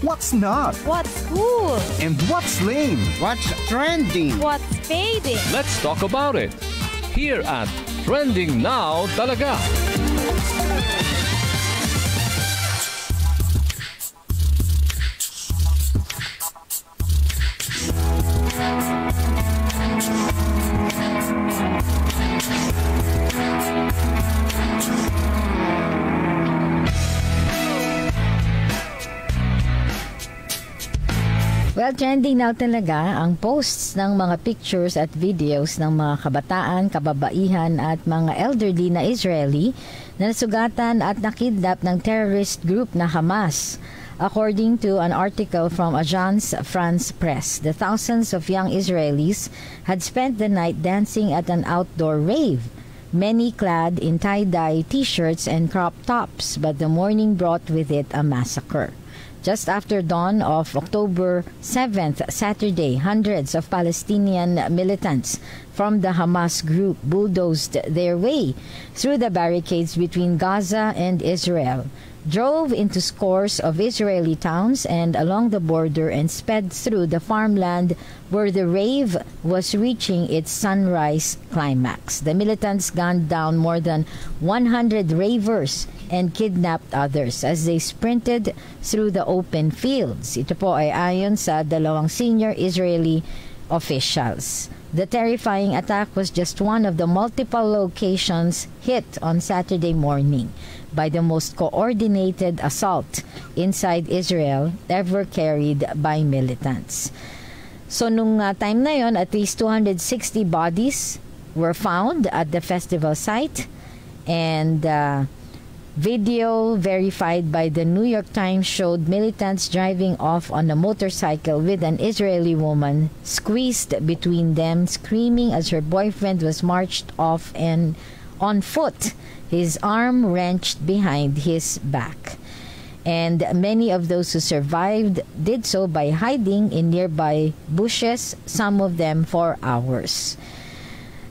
What's not? What's cool? And what's lame? What's trending? What's fading? Let's talk about it here at Trending Now Talaga. Well, trending now talaga ang posts ng mga pictures at videos ng mga kabataan, kababaihan at mga elderly na Israeli na nasugatan at nakidnap ng terrorist group na Hamas. According to an article from Agence France-Presse, the thousands of young Israelis had spent the night dancing at an outdoor rave, many clad in tie-dye t-shirts and crop tops, but the morning brought with it a massacre. Just after dawn of October 7th, Saturday, hundreds of Palestinian militants from the Hamas group bulldozed their way through the barricades between Gaza and Israel, drove into scores of Israeli towns and along the border and sped through the farmland where the rave was reaching its sunrise climax. The militants gunned down more than 100 ravers and kidnapped others as they sprinted through the open fields. Ito po ay ayon sa dalawang senior Israeli officials. The terrifying attack was just one of the multiple locations hit on Saturday morning by the most coordinated assault inside Israel ever carried by militants. So nung time na yon, at least 260 bodies were found at the festival site, and video verified by the New York Times showed militants driving off on a motorcycle with an Israeli woman squeezed between them, screaming as her boyfriend was marched off and on foot, his arm wrenched behind his back. And many of those who survived did so by hiding in nearby bushes, some of them for hours.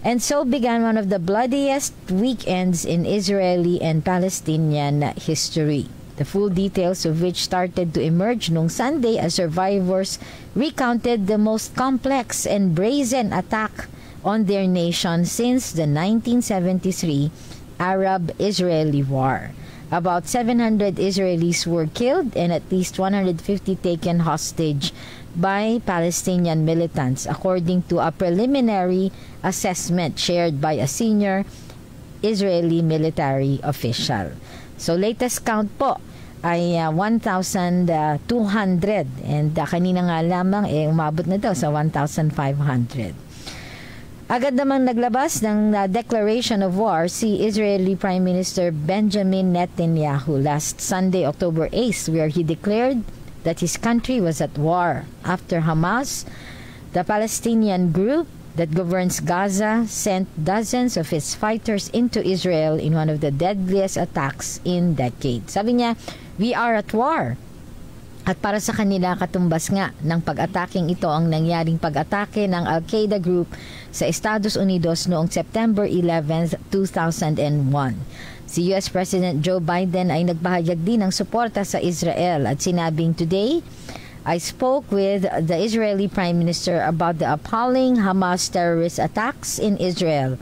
And so began one of the bloodiest weekends in Israeli and Palestinian history, the full details of which started to emerge nung Sunday as survivors recounted the most complex and brazen attack on their nation since the 1973 Arab-Israeli War. About 700 Israelis were killed and at least 150 taken hostage by Palestinian militants, according to a preliminary assessment shared by a senior Israeli military official. So latest count po, ay 1,200 and kanina nga lamang umabot na daw sa 1,500. Agad namang naglabas ng declaration of war si Israeli Prime Minister Benjamin Netanyahu last Sunday, October 8th, where he declared that his country was at war after Hamas, the Palestinian group that governs Gaza, sent dozens of its fighters into Israel in one of the deadliest attacks in decades. Sabi niya, we are at war. At para sa kanila, katumbas nga ng pag-ataking ito ang nangyaring pag-atake ng Al-Qaeda Group sa Estados Unidos noong September 11, 2001. Si US President Joe Biden ay nagbahayag din ng suporta sa Israel at sinabing, "Today, I spoke with the Israeli Prime Minister about the appalling Hamas terrorist attacks in Israel.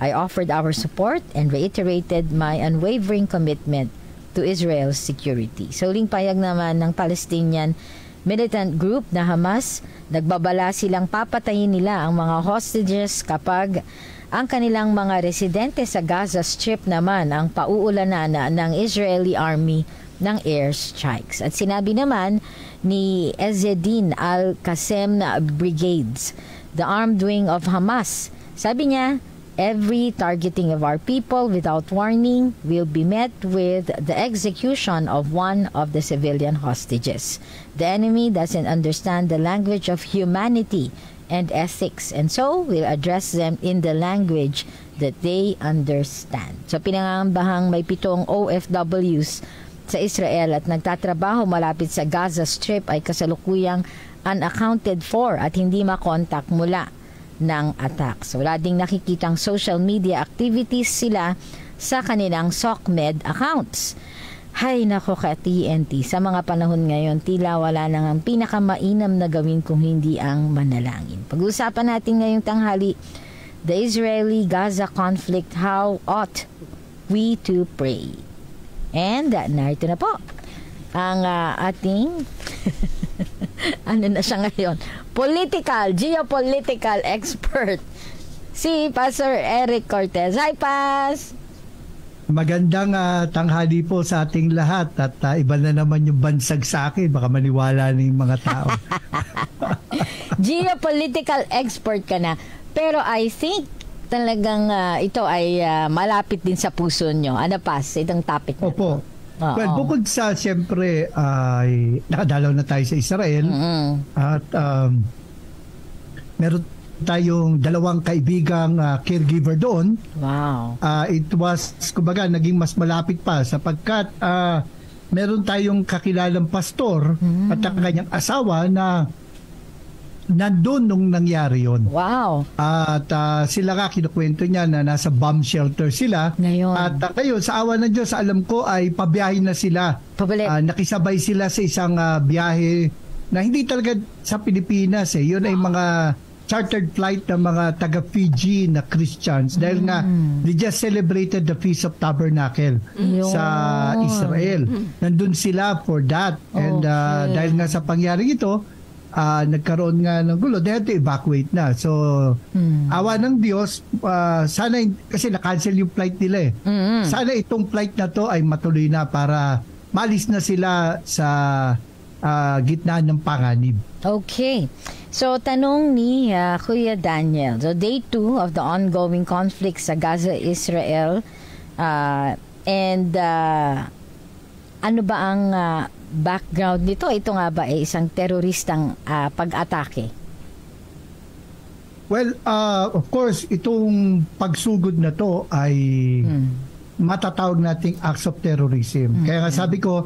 I offered our support and reiterated my unwavering commitment to Israel's security." So, huling payag naman ng Palestinian militant group na Hamas, nagbabala silang papatayin nila ang mga hostages kapag ang kanilang mga residente sa Gaza Strip naman ang pauulanan ng Israeli Army ng airstrikes. At sinabi naman ni Ezzedine Al-Qassem Brigades, the armed wing of Hamas, sabi niya, every targeting of our people without warning will be met with the execution of one of the civilian hostages. The enemy doesn't understand the language of humanity and ethics, and so we'll address them in the language that they understand. So pinangangambahang may 7 OFWs sa Israel at nagtatrabaho malapit sa Gaza Strip ay kasalukuyang unaccounted for at hindi makontak mula ng attacks. Wala ding nakikitang social media activities sila sa kanilang SOCMED accounts. Hay nako ka TNT, sa mga panahon ngayon tila wala nang ang pinakamainam na gawin kung hindi ang manalangin. Pag-uusapan natin ngayong tanghali, the Israeli-Gaza conflict, how ought we to pray? And narito na po ang ating ano na siya ngayon, geopolitical expert, si Pastor Eric Cortez. Hi, Pas! Magandang tanghali po sa ating lahat at iba na naman yung bansag sa akin, baka maniwala ng mga tao. Geopolitical expert ka na, pero I think talagang ito ay malapit din sa puso nyo. Ano, Pas, itong topic na? Opo. Well, bukod sa siyempre ay nakadalaw na tayo sa Israel at meron tayong 2 kaibigang caregiver doon. Wow. It was, kumbaga, naging mas malapit pa sapagkat meron tayong kakilalang pastor at ang kanyang asawa na nandun nung nangyari yon. Wow. At sila nga kinukwento niya na nasa bomb shelter sila. Ngayon. At ngayon, sa awa ng Diyos, alam ko ay pabiyahe na sila. Pabalik. Nakisabay sila sa isang biyahe na hindi talaga sa Pilipinas. Yun ay mga chartered flight ng mga taga-Fiji na Christians dahil nga they just celebrated the Feast of Tabernacle sa Israel. Nandun sila for that. And dahil nga sa pangyari ito, nagkaroon nga ng gulo, they had to evacuate na. So, awa ng Diyos, sana, kasi na-cancel yung flight nila sana itong flight na to ay matuloy na para malis na sila sa gitna ng panganib. Okay. So, tanong ni Kuya Daniel. So, day 2 of the ongoing conflict sa Gaza, Israel. And ano ba ang background nito? Ito nga ba ay isang teroristang pag-atake? Well, of course, itong pagsugod na to ay matatawag nating acts of terrorism. Kaya nga sabi ko,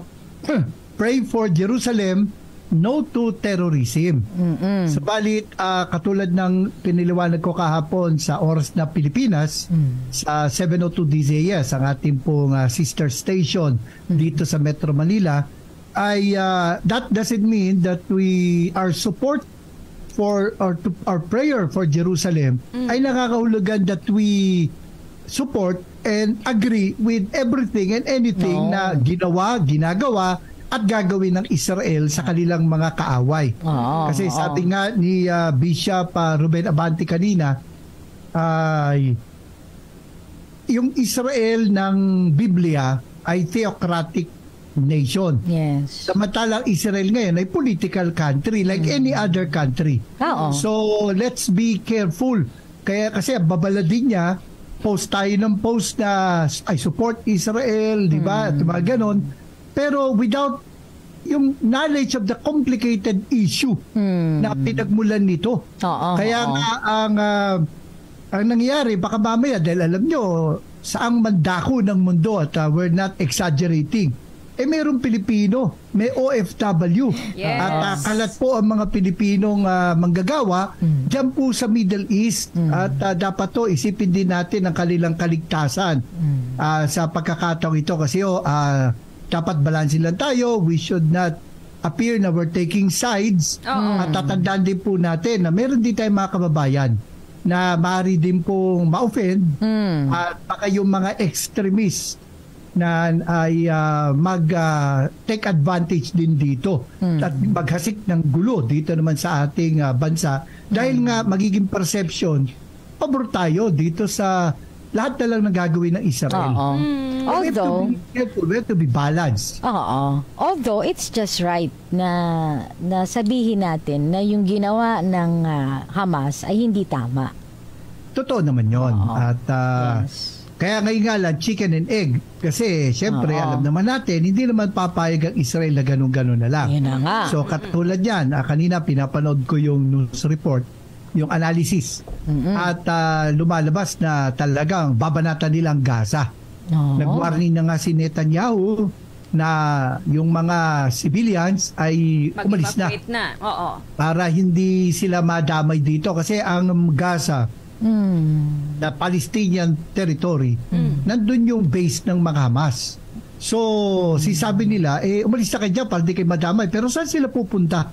pray for Jerusalem, no to terrorism. Subalit, katulad ng piniliwanag ko kahapon sa oras na Pilipinas, sa 7:02 DZS, ang ating pong sister station dito sa Metro Manila, ay that doesn't mean that our support for our prayer for Jerusalem ay nakakahulugan that we support and agree with everything and anything na ginagawa at gagawin ng Israel sa kanilang mga kaaway. Kasi sabi nga ni Bishop Ruben Abante kanina, yung Israel ng Biblia ay theocratic nation. Yes. Samantalang Israel ngayon ay political country like any other country. Oo. So let's be careful. Kaya kasi babala din niya, post tayo ng post na I support Israel, di ba? At mga ganon. Pero without yung knowledge of the complicated issue na pinagmulan nito. Oo. Kaya nga ang nangyayari, baka mamaya, dahil alam nyo, saang mandako ng mundo at we're not exaggerating. Mayroong Pilipino, may OFW. Yes. At kalat po ang mga Pilipinong manggagawa dyan po sa Middle East. At dapat to isipin din natin ang kanilang kaligtasan sa pagkakataong ito. Kasi dapat balansin lang tayo. We should not appear na we're taking sides. At tatandaan din po natin na meron din tayong mga kababayan na maaari din pong ma-offend at baka yung mga extremists na ay take advantage din dito at maghasik ng gulo dito naman sa ating bansa dahil nga magiging perception pabor tayo dito sa lahat na lang na gagawin ng Israel. Although, we have to be balanced. Although it's just right na sabihin natin na yung ginawa ng Hamas ay hindi tama. Totoo naman yon. At Yes. kaya ngayon nga lang chicken and egg kasi syempre alam naman natin hindi naman papayag ang Israel na ganun-ganun na lang. Yun na nga. So katulad yan, kanina pinapanood ko yung news report, yung analysis at lumalabas na talagang babanatan nilang Gaza. Nag-warning na nga si Netanyahu na yung mga civilians ay umalis na. Para hindi sila madamay dito kasi ang Gaza na Palestinian territory, nandun yung base ng mga Hamas. So, sabi nila, umalis na kayo dyan para di kayo madamay. Pero saan sila pupunta?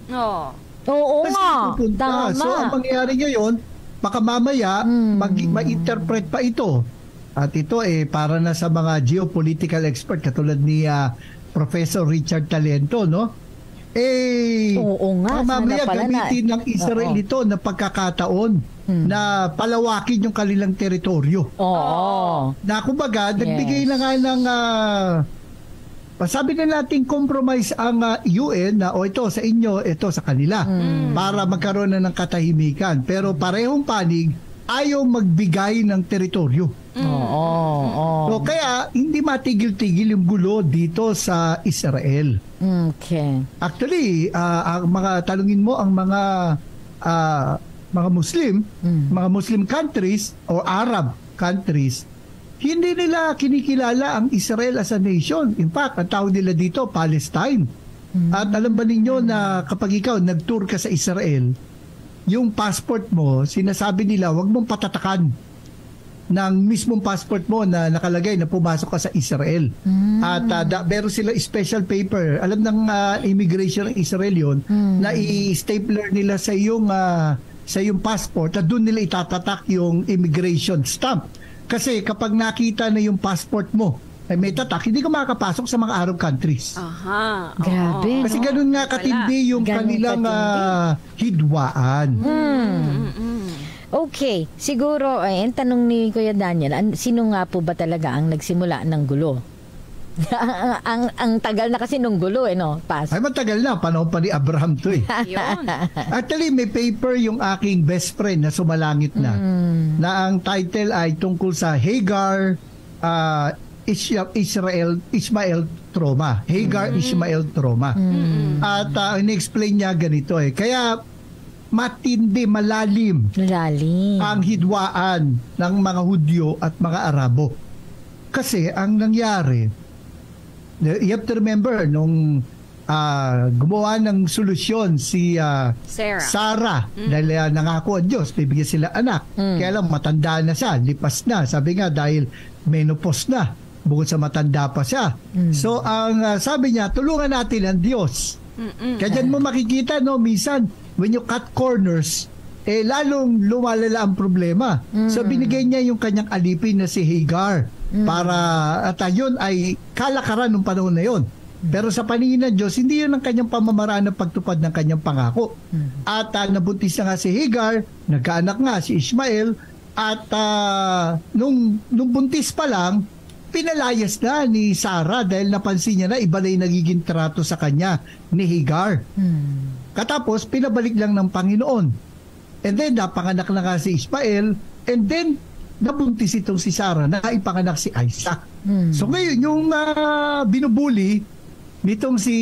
Oo Saan nga. sila pupunta? Tama. So, ang mangyayari ngayon, baka mamaya, ma-interpret pa ito. At ito para na sa mga geopolitical expert katulad ni Professor Richard Talento, no? Oo nga, mamaya sana pala gamitin ng Israel ito na pagkakataon na palawakin yung kanilang teritoryo. Na kumbaga, nagbigay na nga ng sabi na natin compromise ang UN na ito sa inyo, ito sa kanila para magkaroon na ng katahimikan. Pero parehong panig, ayaw magbigay ng teritoryo. So, kaya hindi matigil-tigil yung gulo dito sa Israel. Okay. Actually, ang mga talungin mo ang mga Muslim, mga Muslim countries or Arab countries, hindi nila kinikilala ang Israel as a nation. In fact, ang tawag nila dito, Palestine. At alam ba ninyo na kapag ikaw nag-tour ka sa Israel, yung passport mo, sinasabi nila, wag mong patatakan ng mismong passport mo na nakalagay na pumasok ka sa Israel. At meron sila special paper. Alam ng immigration ng Israel yun, na i-stapler nila sa iyong passport at doon nila itatatak yung immigration stamp. Kasi kapag nakita na yung passport mo ay may tatak, hindi ka makakapasok sa mga Arab countries. Grabe. Kasi ganun nga katindi yung kanilang hidwaan. Okay, siguro, ang tanong ni Kuya Daniel, sino nga po ba talaga ang nagsimula ng gulo? ang tagal na kasi nung gulo, no? Pas. Ay, matagal na. Panahon pa ni Abraham to Actually, may paper yung aking best friend na sumalangit na. Na ang title ay tungkol sa Hagar, Ishmael trauma. Hagar Ishmael trauma. At in-explain niya ganito Kaya matindi, malalim ang hidwaan ng mga Hudyo at mga Arabo. Kasi ang nangyari, you have to remember, nung gumawa ng solusyon si Sarah dahil nangako ang Diyos, bibigyan sila anak. Kaya lang matanda na siya, lipas na. Sabi nga dahil menopause na, bukod sa matanda pa siya. So ang sabi niya, tulungan natin ang Diyos. Kaya dyan mo makikita, no, minsan, when you cut corners, lalong lumalala ang problema. So binigay niya yung kanyang alipin na si Hagar para at yun ay kalakaran ng panahon na yun. Pero sa paningin ng Diyos, hindi yun ang kanyang pamamaraan ng pagtupad ng kanyang pangako. At nabuntis na nga si Hagar, nagkaanak nga si Ishmael, at nung buntis pa lang, pinalayas na ni Sarah dahil napansin niya na iba na yung nagiging trato sa kanya ni Hagar. Katapos, pinabalik lang ng Panginoon. And then, napanganak na nga si Ishmael. And then, nabuntis itong si Sarah na ipanganak si Isaac. So ngayon, yung binubuli nitong si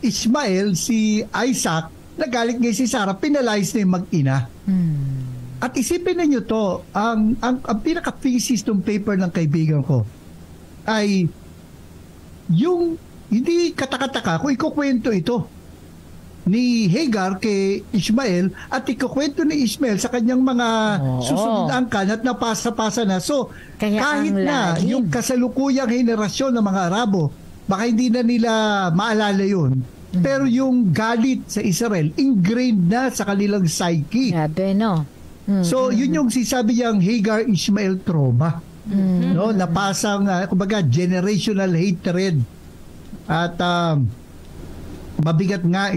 Ishmael, si Isaac, nagalit ngayon si Sarah, pinalayas na yung mag-ina. At isipin ninyo to, ang pinaka-thesis ng paper ng kaibigan ko ay yung hindi katakataka kung ikukwento ito ni Hagar kay Ishmael at ikukwento ni Ishmael sa kanyang mga susunod na angkan at napasa-pasa na. So, Kaya kahit na yung kasalukuyang henerasyon ng mga Arabo, baka hindi na nila maalala yun. Pero yung galit sa Israel, ingrained na sa kanilang psyche. Grabe, no? So, yun yung sisabi niyang Hagar-Ishmael trauma. No? Napasang, kumbaga, generational hatred. At mabigat nga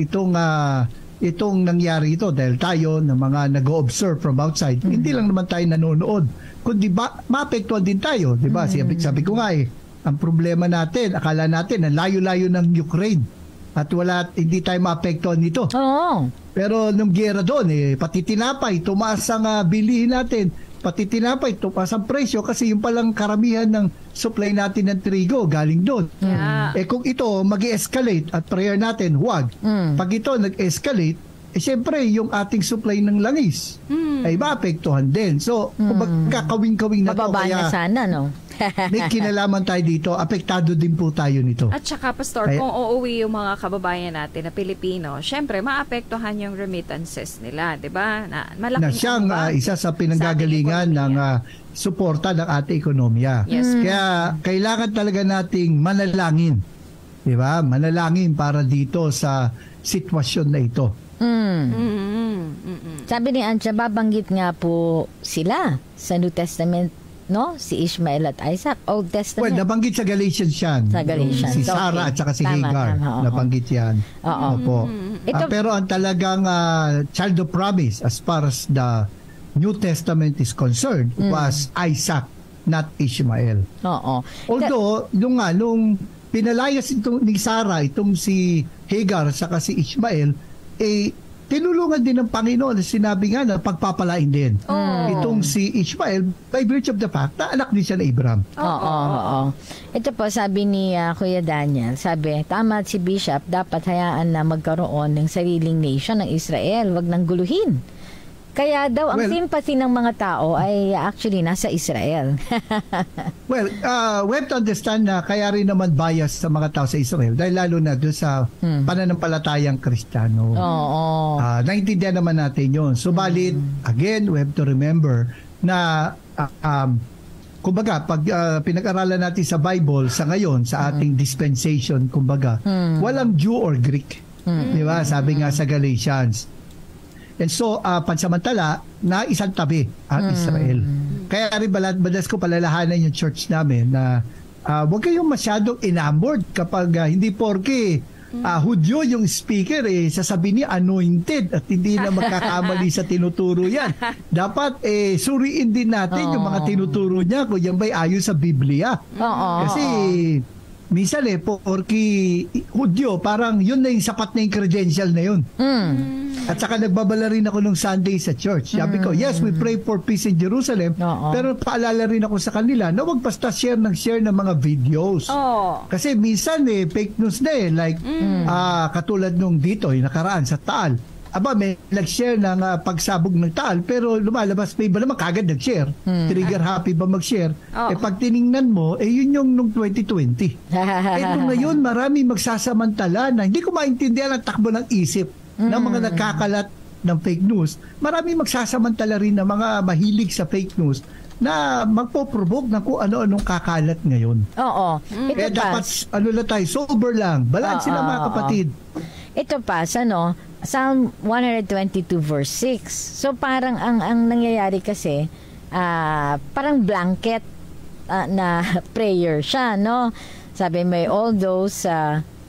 itong nangyari ito dahil tayo ng mga nag-observe from outside, hindi lang naman tayo nanonood, kundi maapektuhan din tayo. Diba? Sabi ko nga ang problema natin, akala natin, ang layo-layo ng Ukraine at hindi tayo maapektuhan nito. Pero nung gera doon, pati tinapay, tumaas ang bilihin natin. Pati tinapay, tumaas ang presyo kasi yung palang karamihan ng supply natin ng trigo galing doon. Kung ito mag-escalate at prayer natin, huwag. Pag ito nag-escalate, siyempre yung ating supply ng langis ay maapektuhan din. So, magkakawing-kawing na to. Mababa na sana, no? May kinalaman tayo dito, apektado din po tayo nito. At saka, Pastor, kung uuwi yung mga kababayan natin na Pilipino, syempre, maapektuhan yung remittances nila, di ba? Na siyang isa sa pinanggagalingan ng suporta ng ating ekonomiya. Kaya, kailangan talaga nating manalangin. Di ba? Manalangin para dito sa sitwasyon na ito. Sabi ni Ancha, babanggit nga po sila sa New Testament, no? Si Ishmael at Isaac, Old Testament. Well, nabanggit sa Galatians yan. Sa Galatians. Si Sarah at saka si Hagar. Nabanggit yan. Opo. Pero ang talagang child of promise as far as the New Testament is concerned was Isaac, not Ishmael. Although, nung pinalayas ni Sarah, itong si Hagar saka si Ishmael, tinulungan din ng Panginoon na sinabi nga na pagpapalain din. Itong si Ishmael by virtue of the fact na anak din siya na Abraham. Ito po, sabi ni Kuya Daniel, sabi, tama si Bishop, dapat hayaan na magkaroon ng sariling nation ng Israel, wag nang guluhin. Kaya daw, ang sympathy ng mga tao ay actually nasa Israel. We have to understand na kaya rin naman bias sa mga tao sa Israel dahil lalo na doon sa pananampalatayang Kristiyano. Naintindihan naman natin yun. Subalit, again, we have to remember na kumbaga, pag pinag-aralan natin sa Bible sa ngayon, sa ating dispensation, kumbaga, walang Jew or Greek. Diba? Sabi nga sa Galatians. And so, pansamantala, na isang tabi ang Israel. Kaya rin madalas ko palalahanan yung church namin na huwag kayong masyadong enamored kapag hindi porke Hudyo yung speaker, sasabihin niya anointed at hindi na magkakamali sa tinuturo yan. Dapat suriin din natin yung mga tinuturo niya kung yan ba'y ayon sa Biblia. Kasi minsan porke Hudyo, parang yun na yung sapat na yung credential na yun. At saka nagbabala rin ako nung Sunday sa church. Sabi ko, yes, we pray for peace in Jerusalem, pero paalala rin ako sa kanila na huwag basta share ng mga videos. Kasi minsan fake news na like katulad nung dito, yung nakaraan sa Taal. May nag-share ng pagsabog ng Taal, pero lumalabas, may iba naman kagad nag-share. Trigger happy ba mag-share? Pag tiningnan mo, yun yung nung 2020. Nung ngayon, marami magsasamantala na hindi ko maintindihan ang takbo ng isip ng mga nagkakalat ng fake news. Marami magsasamantala rin ng mga mahilig sa fake news na magpo-provoke na kung ano-anong kakalat ngayon. Kaya dapat lang tayo, sober lang. Balanse lang mga kapatid. Ito pa, Psalm 122 verse 6. So parang ang nangyayari kasi, parang blanket na prayer siya, no? Sabi, may all those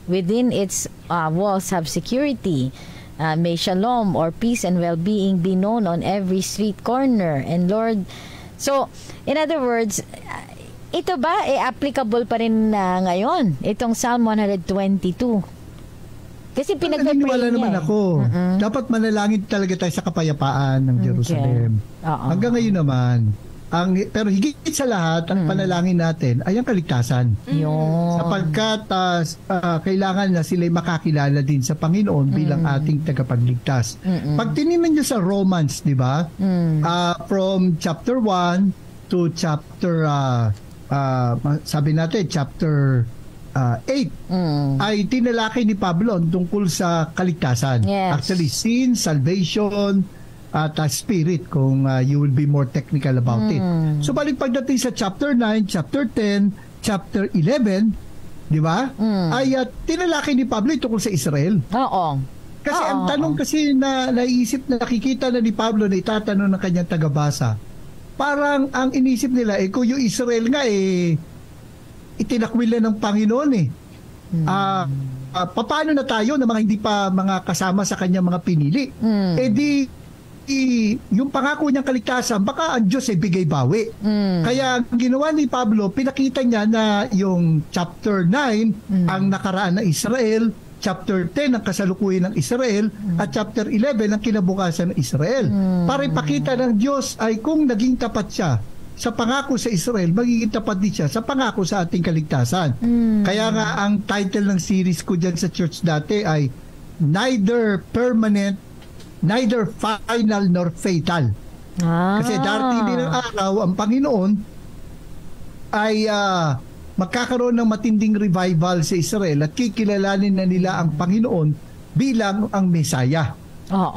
within its walls have security. May shalom or peace and well-being be known on every street corner. And Lord, so in other words, Ito ba, applicable pa rin ngayon? Itong Psalm 122. Kasi Naniniwala naman ako. Dapat manalangin talaga tayo sa kapayapaan ng Jerusalem. Hanggang ngayon naman. Pero higit sa lahat, ang panalangin natin ay ang kaligtasan. Sapagkat kailangan na sila'y makakilala din sa Panginoon bilang ating tagapagligtas. Pag tinignan niyo sa Romans, di ba? From chapter 1 to chapter, sabi natin, chapter 8, ay tinalakay ni Pablo tungkol sa kaligtasan. Yes. Actually, sin, salvation, at spirit, kung you will be more technical about it. So balik pagdating sa chapter 9, chapter 10, chapter 11, di ba? Ay tinalakay ni Pablo tungkol sa Israel. Kasi ang tanong kasi na naiisip, na nakikita na ni Pablo na itatanong ng kanyang tagabasa, parang ang inisip nila, kung yung Israel nga itinakwil na ng Panginoon paano na tayo na mga hindi pa mga kasama sa kanyang mga pinili? Yung pangako niyang kaligtasan, baka ang Diyos ay bigay bawi. Kaya ang ginawa ni Pablo, pinakita niya na yung chapter 9 ang nakaraan ng Israel, chapter 10 ang kasalukuyan ng Israel, at chapter 11 ang kinabukasan ng Israel. Para ipakita ng Diyos ay kung naging tapat siya sa pangako sa Israel, magiging tapat din siya sa pangako sa ating kaligtasan. Kaya nga ang title ng series ko dyan sa church dati ay Neither Permanent, Neither Final nor Fatal. Kasi darating din ang araw, ang Panginoon ay magkakaroon ng matinding revival sa Israel at kikilalanin na nila ang Panginoon bilang ang Mesaya.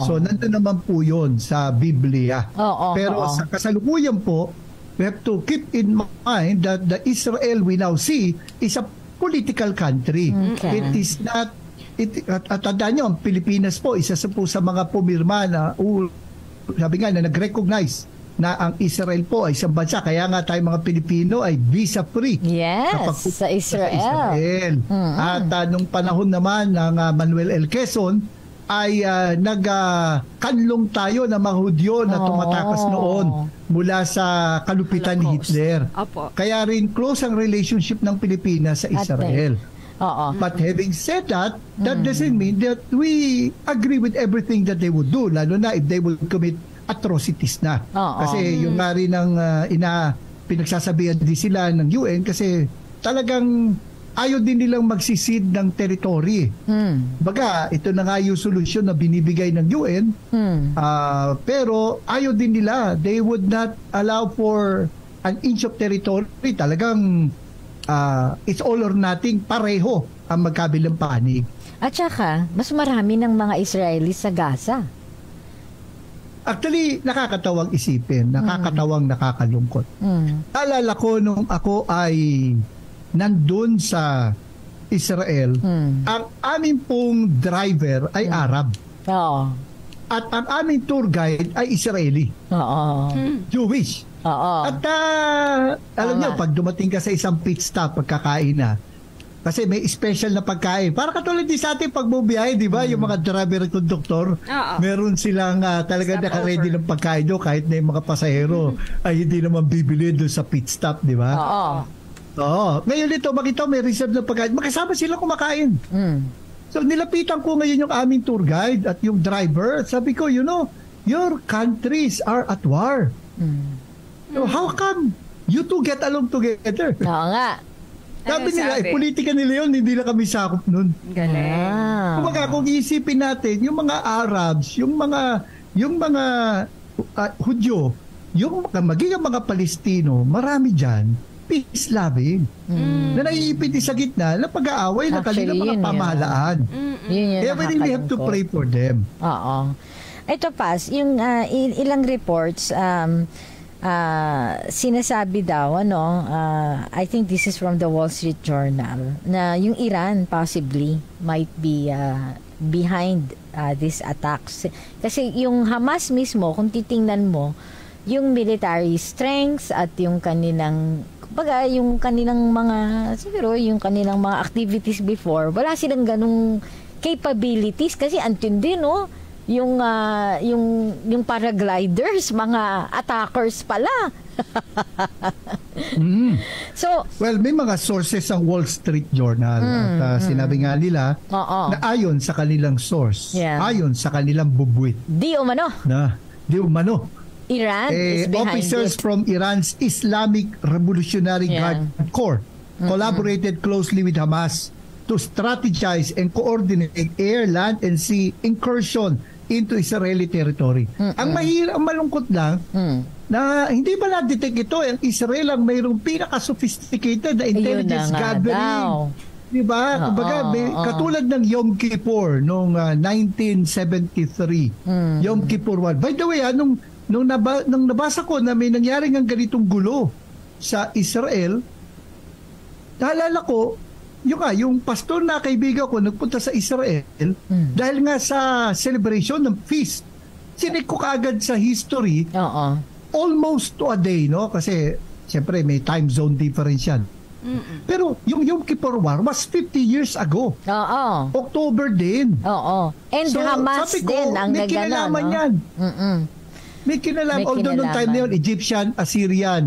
So nandun naman po yun sa Biblia. Pero sa kasalukuyan po, we have to keep in mind that the Israel we now see is a political country. It is not at tandaan nyo, ang Pilipinas po, isa po sa mga pumirma na sabi nga na nag-recognize na ang Israel po ay isang bansa. Kaya nga tayo mga Pilipino ay visa-free. Yes, sa Israel. At nung panahon naman ng Manuel L. Quezon, ay nagkanlong tayo ng mga Hudyo na tumatakas noon mula sa kalupitan ni Hitler. Kaya rin close ang relationship ng Pilipinas sa Israel. But having said that, that doesn't mean that we agree with everything that they would do, lalo na if they will commit atrocities na. Kasi yung nga rin ang pinagsasabihan din sila ng UN, kasi talagang ayaw din nilang magsisid ng territory. Baga, ito na nga yung solusyon na binibigay ng UN, pero ayaw din nila. They would not allow for an inch of territory. Talagang it's all or nothing, pareho ang magkabilang panig. At saka, mas marami ng mga Israelis sa Gaza. Actually, nakakatawang isipin, nakakatawang nakakalungkot. Alala ko nung ako ay nandun sa Israel, ang aming pong driver ay Arab. At ang aming tour guide ay Israeli. Jewish. At alam niyo, pag dumating ka sa isang pit stop, pagkakain na, kasi may special na pagkain. Para katulad din sa ating pagbubiyahe, di ba? Yung mga driver at conductor, meron silang talaga naka-ready ng pagkain doon, kahit na yung mga pasahero ay hindi naman bibili doon sa pit stop, di ba? Ngayon dito, makita may reserve na pagkain. Makasama sila kumakain. So nilapitan ko ngayon yung aming tour guide at yung driver. Sabi ko, you know, your countries are at war. So how come you two get along together? Oo nga. Sabi nila, politika nila yun, hindi na kami sakop nun. Galing. Kung iisipin natin, yung mga Arabs, yung mga Hudyo, yung magiging mga Palestino, marami dyan, peace-loving. Na naiipit sa gitna na pag-aaway ng kanilang mga pamahalaan. Everything we have to pray for them. Ito Paz, yung ilang reports, sinasabi daw, I think this is from the Wall Street Journal, na yung Iran possibly might be behind these attacks. Kasi yung Hamas mismo, kung titingnan mo, yung military strengths at yung kanilang mga activities before, wala silang ganung capabilities kasi antindi, no? Yung paragliders, mga attackers pala. So, Well, may mga sources ang Wall Street Journal at sinabi nga nila oo. na ayon sa kanilang source, Yeah. ayon sa kanilang bubwit Di umano, na di umano Iran is behind officers it. from Iran's Islamic Revolutionary Yeah. Guard Corps collaborated closely with Hamas to strategize and coordinate air, land, and sea incursion into Israeli territory. Ang malungkot lang na hindi pa na-detect ito. Ang Israel ang mayroong pinaka-sophisticated na intelligence Ayun na nga gathering. daw. Diba? Kumbaga, katulad ng Yom Kippur noong 1973. Yom Kippur War. By the way, nung nabasa ko na may nangyaring ang ganitong gulo sa Israel, naalala ko, yung pastor na kaibigan ko nagpunta sa Israel dahil nga sa celebration ng feast. Sinik ko kaagad sa history Oo. almost to a day, no? Kasi siyempre may time zone difference yan. Pero yung Yom Kippur War was 50 years ago. Oo. October din. Oo. And So, Hamas sabi ko, din ang may nagana, kinalaman no? yan. Mm-mm. May kinalaman. May Although noong time na yun, kinalaman. Egyptian, Assyrian,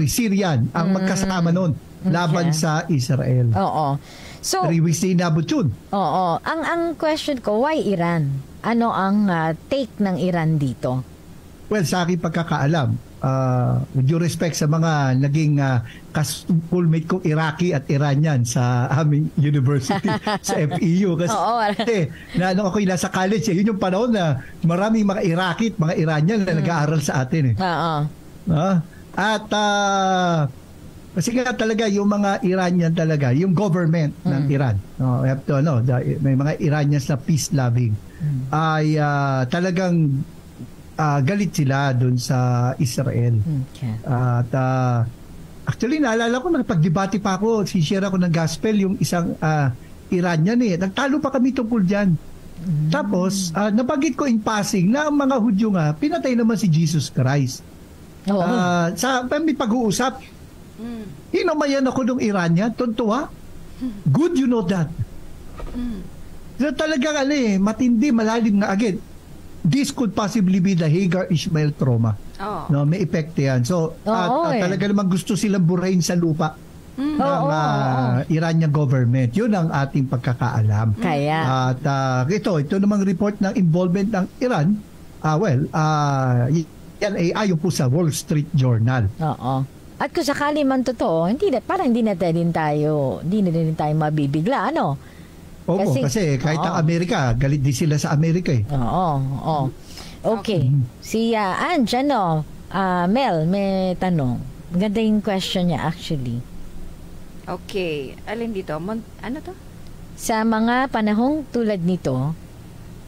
Syrian ang magkasama noon laban sa Israel. Oo. So, 3 weeks na inabot yun. oo. Ang question ko, why Iran? Ano ang take ng Iran dito? Well, sa aking pagkakaalam, with due respect sa mga naging schoolmate kong Iraqi at Iranian sa aming university, sa FEU. Kasi Oo. nung ako'y nasa college, yun yung panahon na maraming mga Iraqi at mga Iranian na nag-aaral sa atin. Oo. At kasi nga talaga yung mga Iranian talaga, yung government ng Iran, we have to, may mga Iranians na peace-loving, ay talagang galit sila dun sa Israel. Okay. At actually, naalala ko, nagpag-debate pa ako, share ako ng gospel, yung isang Iranian nagtalo pa kami tungkol dyan. Tapos, nabagit ko in passing na ang mga Hudyo nga, pinatay naman si Jesus Christ. Oo. Sa may pag-uusap, hinamayan ako ng Iranian, tuntua. Good you know that. So, talagang matindi, malalim nga again. This could possibly be the Hagar-Ishmael trauma. Oh. No, may epekto yan. So, talaga naman gusto silang burahin sa lupa ng Iranian government. Yun ang ating pagkakaalam. Kaya. At ito namang report ng involvement ng Iran, yan ay ayon po sa Wall Street Journal. Oo. At kung sakali man totoo, parang hindi na din tayo mabibigla, ano? Opo, kasi kahit ang Amerika, galit din sila sa Amerika eh. Oo. Okay. Si Ange, Mel, may tanong. Ganda yung question niya actually. Okay. Alin dito? Ano to? Sa mga panahong tulad nito,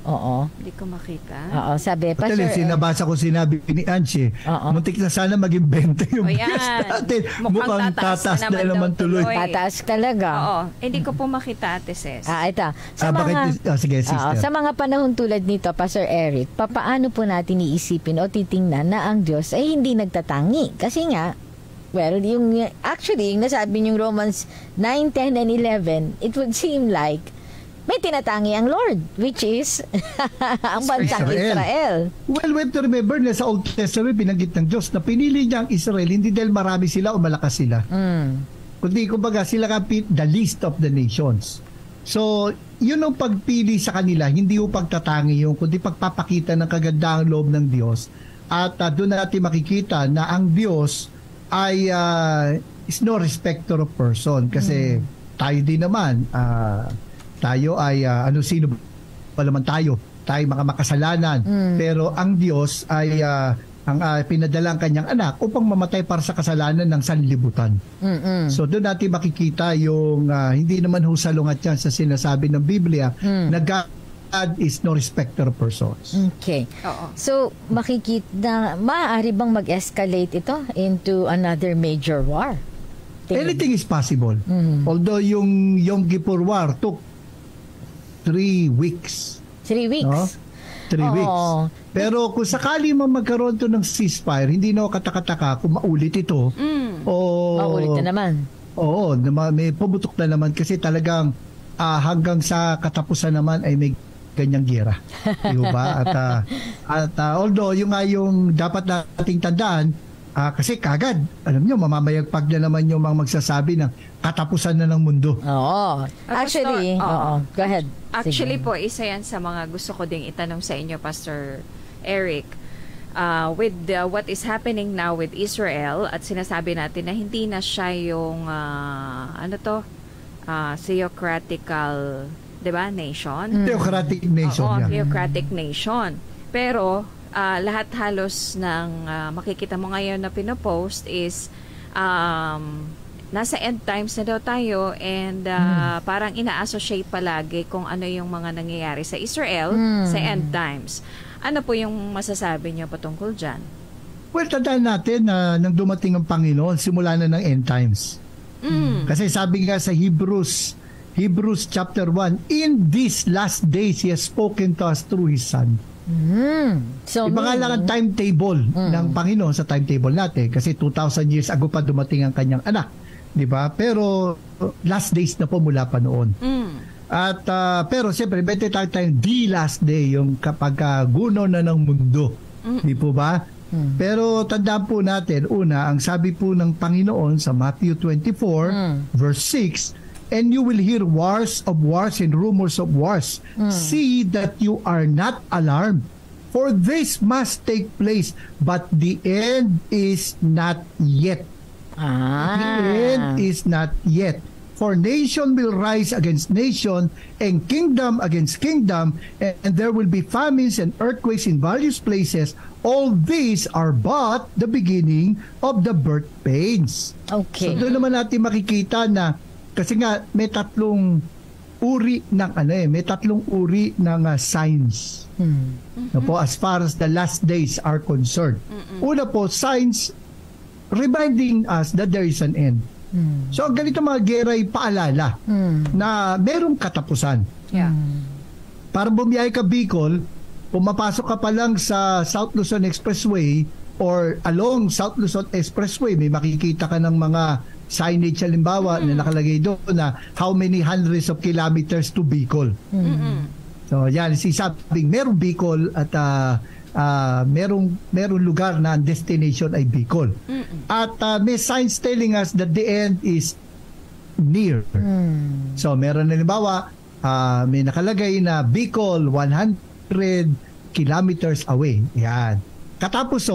Hindi ko makita. sabi pa Actually, sinabasa ko sinabi ni Anche, muntik na sana maging 20 yung Ayan. views natin. Mukhang tataas na naman tuloy. tuloy. tataas talaga. Oo. Hindi ko po makita, Ate Ces. Ito. Sa Sige, sister. sa mga panahon tulad nito, Pastor Eric, papaano po natin iisipin o titingnan na ang Diyos ay hindi nagtatangi? Kasi nga, yung nasabi niyong Romans 9, 10, and 11, it would seem like may tinatangi ang Lord, which is ang bansang Israel. Well, we have to remember na sa Old Testament binanggit ng Diyos na pinili niya ang Israel hindi dahil marami sila o malakas sila. Kundi kumbaga sila the least of the nations. So, yun ang pagpili sa kanila, hindi yung pagtatangi yung, kundi pagpapakita ng kagandahang loob ng Diyos. At doon natin makikita na ang Diyos ay is no respecter of person. Kasi tayo din naman, tayo ay sino pa naman tayo mga makasalanan, pero ang Diyos ay pinadalang kanyang anak upang mamatay para sa kasalanan ng sanlibutan. So doon natin makikita yung hindi naman salungat yan sa sinasabi ng Biblia na God is no respecter of persons. Okay. Oo. So makikita, maaari bang mag-escalate ito into another major war? Anything is possible. Although yung Yom Kippur War took 3 weeks. 3 weeks? No? 3 weeks. Pero kung sakali man magkaroon to ng ceasefire, hindi na ako katakataka kung maulit ito. Maulit na naman. Oo, may pumutok na naman kasi talagang hanggang sa katapusan naman ay may ganyang giyera. Di ba? At although yung dapat nating tandaan, Kasi kagad, alam nyo, mamamayagpag na naman yung mga magsasabi ng katapusan na ng mundo. Oo. Actually, Go ahead. Actually Sige. po, isa yan sa mga gusto ko ding itanong sa inyo, Pastor Eric. With what is happening now with Israel, at sinasabi natin na hindi na siya yung, theocratical, diba, nation? Theocratic nation. Oo, yeah. theocratic nation. Pero, lahat halos ng makikita mo ngayon na pinopost is nasa end times na daw tayo, and parang ina-associate palagi kung ano yung mga nangyayari sa Israel sa end times. Ano po yung masasabi niyo patungkol dyan? Well, tandaan natin na nang dumating ang Panginoon, simula na ng end times. Kasi sabi nga sa Hebrews chapter 1, in these last days He has spoken to us through His Son. So, Iba nga lang ang timetable ng Panginoon sa timetable natin, kasi 2,000 years ago pa dumating ang kanyang anak, di ba? Pero last days na po mula pa noon. At pero siyempre bete tayong the last day, yung kapag guno na ng mundo, di po ba? Pero tandaan po natin, una, ang sabi po ng Panginoon sa Matthew 24 verse 6, and you will hear wars and rumors of wars. See that you are not alarmed, for this must take place, but the end is not yet. The end is not yet. For nation will rise against nation, and kingdom against kingdom, and there will be famines and earthquakes in various places. All these are but the beginning of the birth pains. Okay. So doon naman natin makikita na, kasi nga may tatlong uri ng signs. Po, as far as the last days are concerned. Una po, signs reminding us that there is an end. So ang ganito mga gera ay paalala na merong katapusan. Yeah. Parang bumiyahe ka Bicol, pumapasok ka pa lang sa South Luzon Expressway or along South Luzon Expressway, may makikita ka ng mga signage halimbawa na nakalagay doon na how many hundreds of kilometers to Bicol. So yan, sisabing merong Bicol at merong lugar na ang destination ay Bicol. At may signs telling us that the end is near. So meron halimbawa, may nakalagay na Bicol 100 kilometers away. Yan. Katapos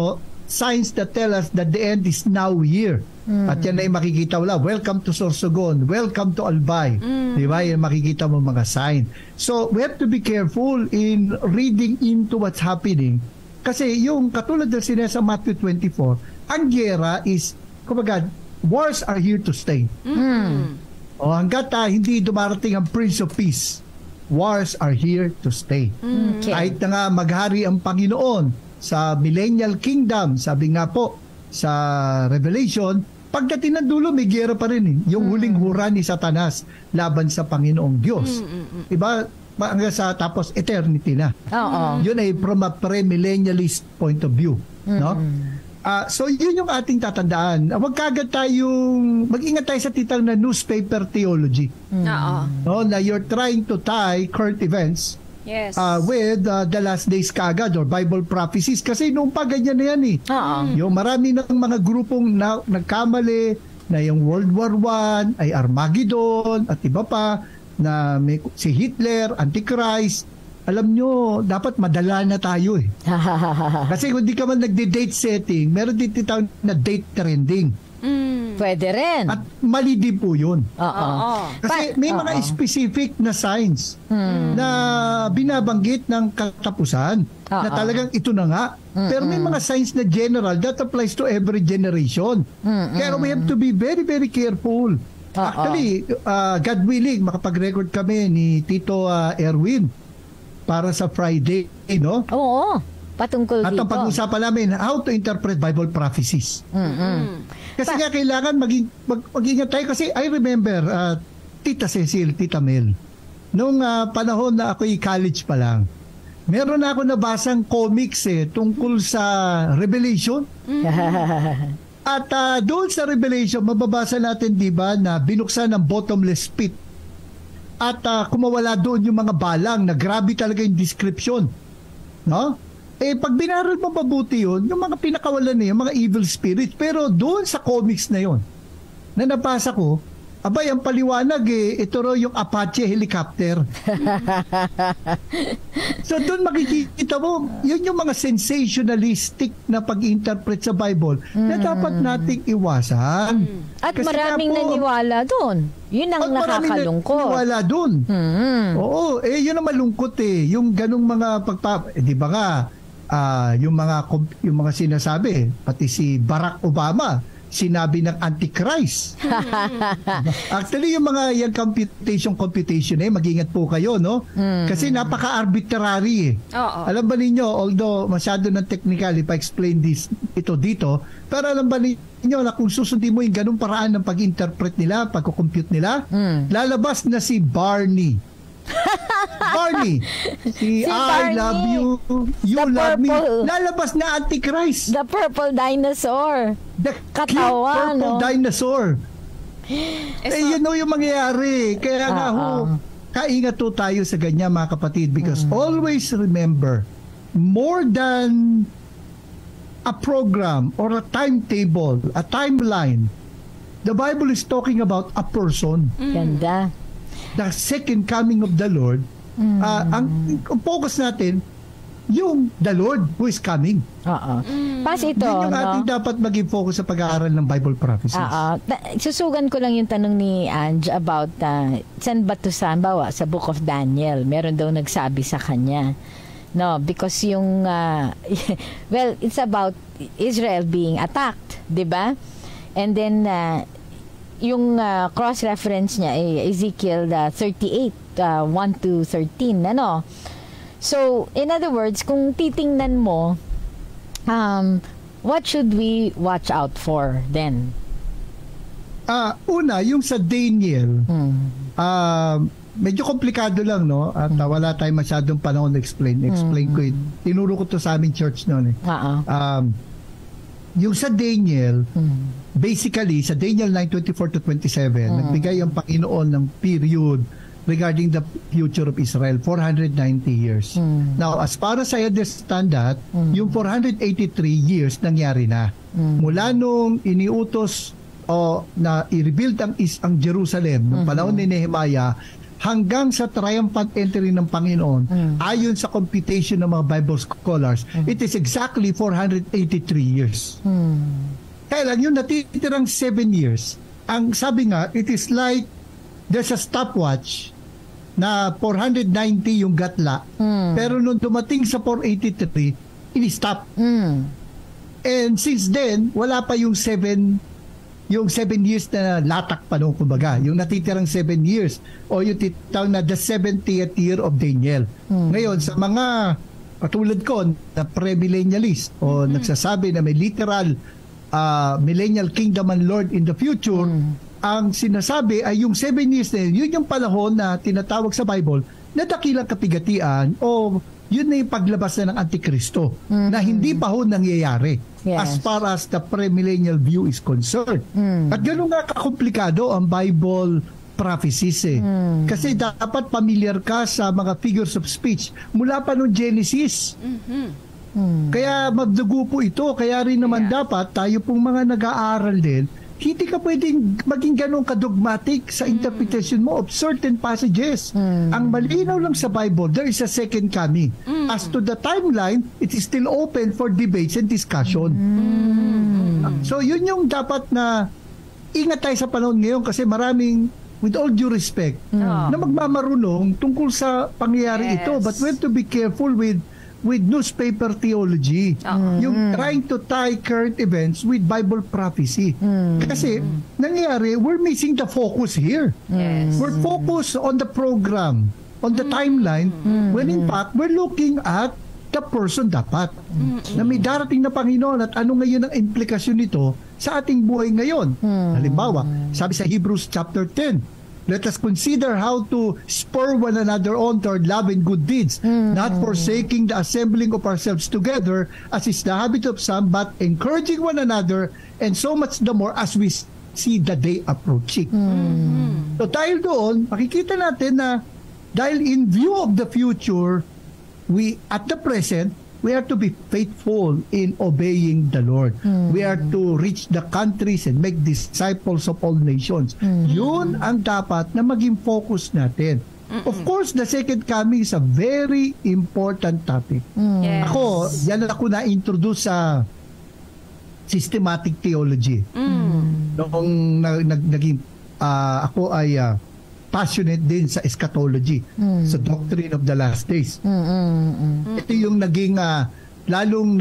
signs that tell us that the end is now here. At yan ay makikita wala. Welcome to Sorsogon. Welcome to Albay. Di ba? Yan makikita mo mga sign. So, we have to be careful in reading into what's happening. Kasi yung katulad ng sinasa Matthew 24, ang gera is, kumbaga, wars are here to stay. O hanggat hindi dumarating ang Prince of Peace, wars are here to stay. Okay. Kahit na nga maghari ang Panginoon sa Millennial Kingdom, sabi nga po sa Revelation, pagdating ng dulo may gera pa rin yung huling hura ni Satanas laban sa Panginoong Diyos. Diba? Hanggang sa tapos eternity na. Yun ay from a pre-millennialist point of view. No? So yun yung ating tatandaan. Huwag kagad mag-ingat tayo sa titang na newspaper theology. No, na you're trying to tie current events with the last days kagad or Bible prophecies. Kasi noong pa ganyan na yan Yung marami ng mga grupong nagkamali na yung World War I ay Armageddon at iba pa na si Hitler, Antichrist. Alam nyo, dapat madala na tayo Kasi kung di ka man nagde-date setting, meron din titawag na date trending. Pwede rin. At mali din po yun. Kasi may mga specific na signs na binabanggit ng katapusan na talagang ito na nga. Pero may mga signs na general that applies to every generation. Kaya we have to be very, very careful. Actually, God willing, makapag-record kami ni Tito Erwin para sa Friday, no? Oo, patungkol dito. At ang pag-usapan namin, how to interpret Bible prophecies. Kasi nga kailangan mag-ingat tayo. Kasi I remember, Tita Cecil, Tita Mel, nung panahon na ako'y college pa lang, meron na ako nabasang comics tungkol sa Revelation. At doon sa Revelation, mababasa natin, di ba, na binuksan ng bottomless pit. At kumawala doon yung mga balang na grabe talaga yung description. No? pag binaral mo mabuti yun, yung mga pinakawalan na yun, mga evil spirits. Pero doon sa comics na yun, na nabasa ko, abay, ang paliwanag ito raw yung Apache helicopter. So doon makikita mo, yun yung mga sensationalistic na pag-interpret sa Bible na dapat nating iwasan. At kasi maraming naniwala doon. Yun ang nakakalungkot. Naniwala doon. Oo, yun ang malungkot yung ganung mga di ba nga, yung mga sinasabi, pati si Barack Obama, sinabi ng Antichrist. Actually, yung mga yan computation mag-ingat po kayo, no? Kasi napaka-arbitrary Alam ba ninyo, although masyado ng technical, if I explain ito dito, pero alam ba ninyo na kung susundin mo yung ganung paraan ng pag-interpret nila, pag-compute nila, lalabas na si Barney. Barney. Si I Barney. love you, you The love me. purple. Lalabas na Antichrist. The purple dinosaur. The Katawan, cute purple dinosaur. Yun yung mangyayari. Kaya nga kaingat to tayo sa ganyan, mga kapatid, because always remember, more than a program or a timetable, a timeline, the Bible is talking about a person. Ganda. The second coming of the Lord, ang focus natin, yung the Lord who is coming. Pas ito, Yun yung ating dapat maging focus sa pag-aaral ng Bible prophecies. Susugan ko lang yung tanong ni Ange about saan ba ito sa Book of Daniel. Meron daw nagsabi sa kanya. No, because yung, well, it's about Israel being attacked, di ba? And then, yung cross-reference niya ay Ezekiel 38, 1 to 13, ano? So, in other words, kung titingnan mo, what should we watch out for then? Una, yung sa Daniel, medyo komplikado lang, no? At wala tayong masyadong panahon na explain ko it. Tinuro ko to sa aming church noon. Yung sa Daniel, basically, sa Daniel 9:24 to 27, nagbigay ang Panginoon ng period regarding the future of Israel, 490 years. Now, as far as I understand that, yung 483 years nangyari na. Mula nung iniutos na i-rebuild ang Jerusalem, nung panahon ni Nehemiah, hanggang sa triumphant entry ng Panginoon, ayon sa computation ng mga Bible scholars, it is exactly 483 years. Kaya lang, yung natitirang 7 years, ang sabi nga, it is like there's a stopwatch na 490 yung gatla, pero nung dumating sa 483, ini-stop. And since then, wala pa yung 7 years na latak pa nung kumbaga, yung natitirang 7 years o yung titawag na the 70th year of Daniel. Ngayon, sa mga katulad ko na pre-millennialist o nagsasabi na may literal millennial kingdom and Lord in the future, ang sinasabi ay yung 7 years na yun yung panahon na tinatawag sa Bible na dakilang kapigatian o yun na yung paglabas na ng Antikristo na hindi pa ho nangyayari as far as the premillennial view is concerned. At gano'n nga kakomplikado ang Bible prophecies Kasi dapat familiar ka sa mga figures of speech mula pa noong Genesis. Kaya magdugo po ito. Kaya rin naman dapat tayo pong mga nag-aaral din, hindi ka pwedeng maging ganun kadogmatic sa interpretation mo of certain passages. Ang malinaw lang sa Bible, there is a second coming. As to the timeline, it is still open for debates and discussion. So yun yung dapat na ingat tayo sa panahon ngayon kasi maraming, with all due respect, na magmamarunong tungkol sa pangyayari ito. But we have to be careful with newspaper theology. Yung trying to tie current events with Bible prophecy. Kasi nangyari, we're missing the focus here. We're focused on the program, on the timeline, when in fact, we're looking at the person dapat. Na may darating na Panginoon at ano ngayon ang implikasyon nito sa ating buhay ngayon. Halimbawa, sabi sa Hebrews chapter 10, let us consider how to spur one another on toward love and good deeds, not forsaking the assembling of ourselves together, as is the habit of some, but encouraging one another, and so much the more as we see the day approaching. So dahil doon, makikita natin na dahil in view of the future, we at the present, we are to be faithful in obeying the Lord. We are to reach the countries and make disciples of all nations. Yun ang dapat na maging focus natin. Of course, the second coming is a very important topic. Yes. Yan ako na-introduce sa systematic theology. Noong naging ako ay passionate din sa eschatology, sa doctrine of the last days. Ito yung naging lalong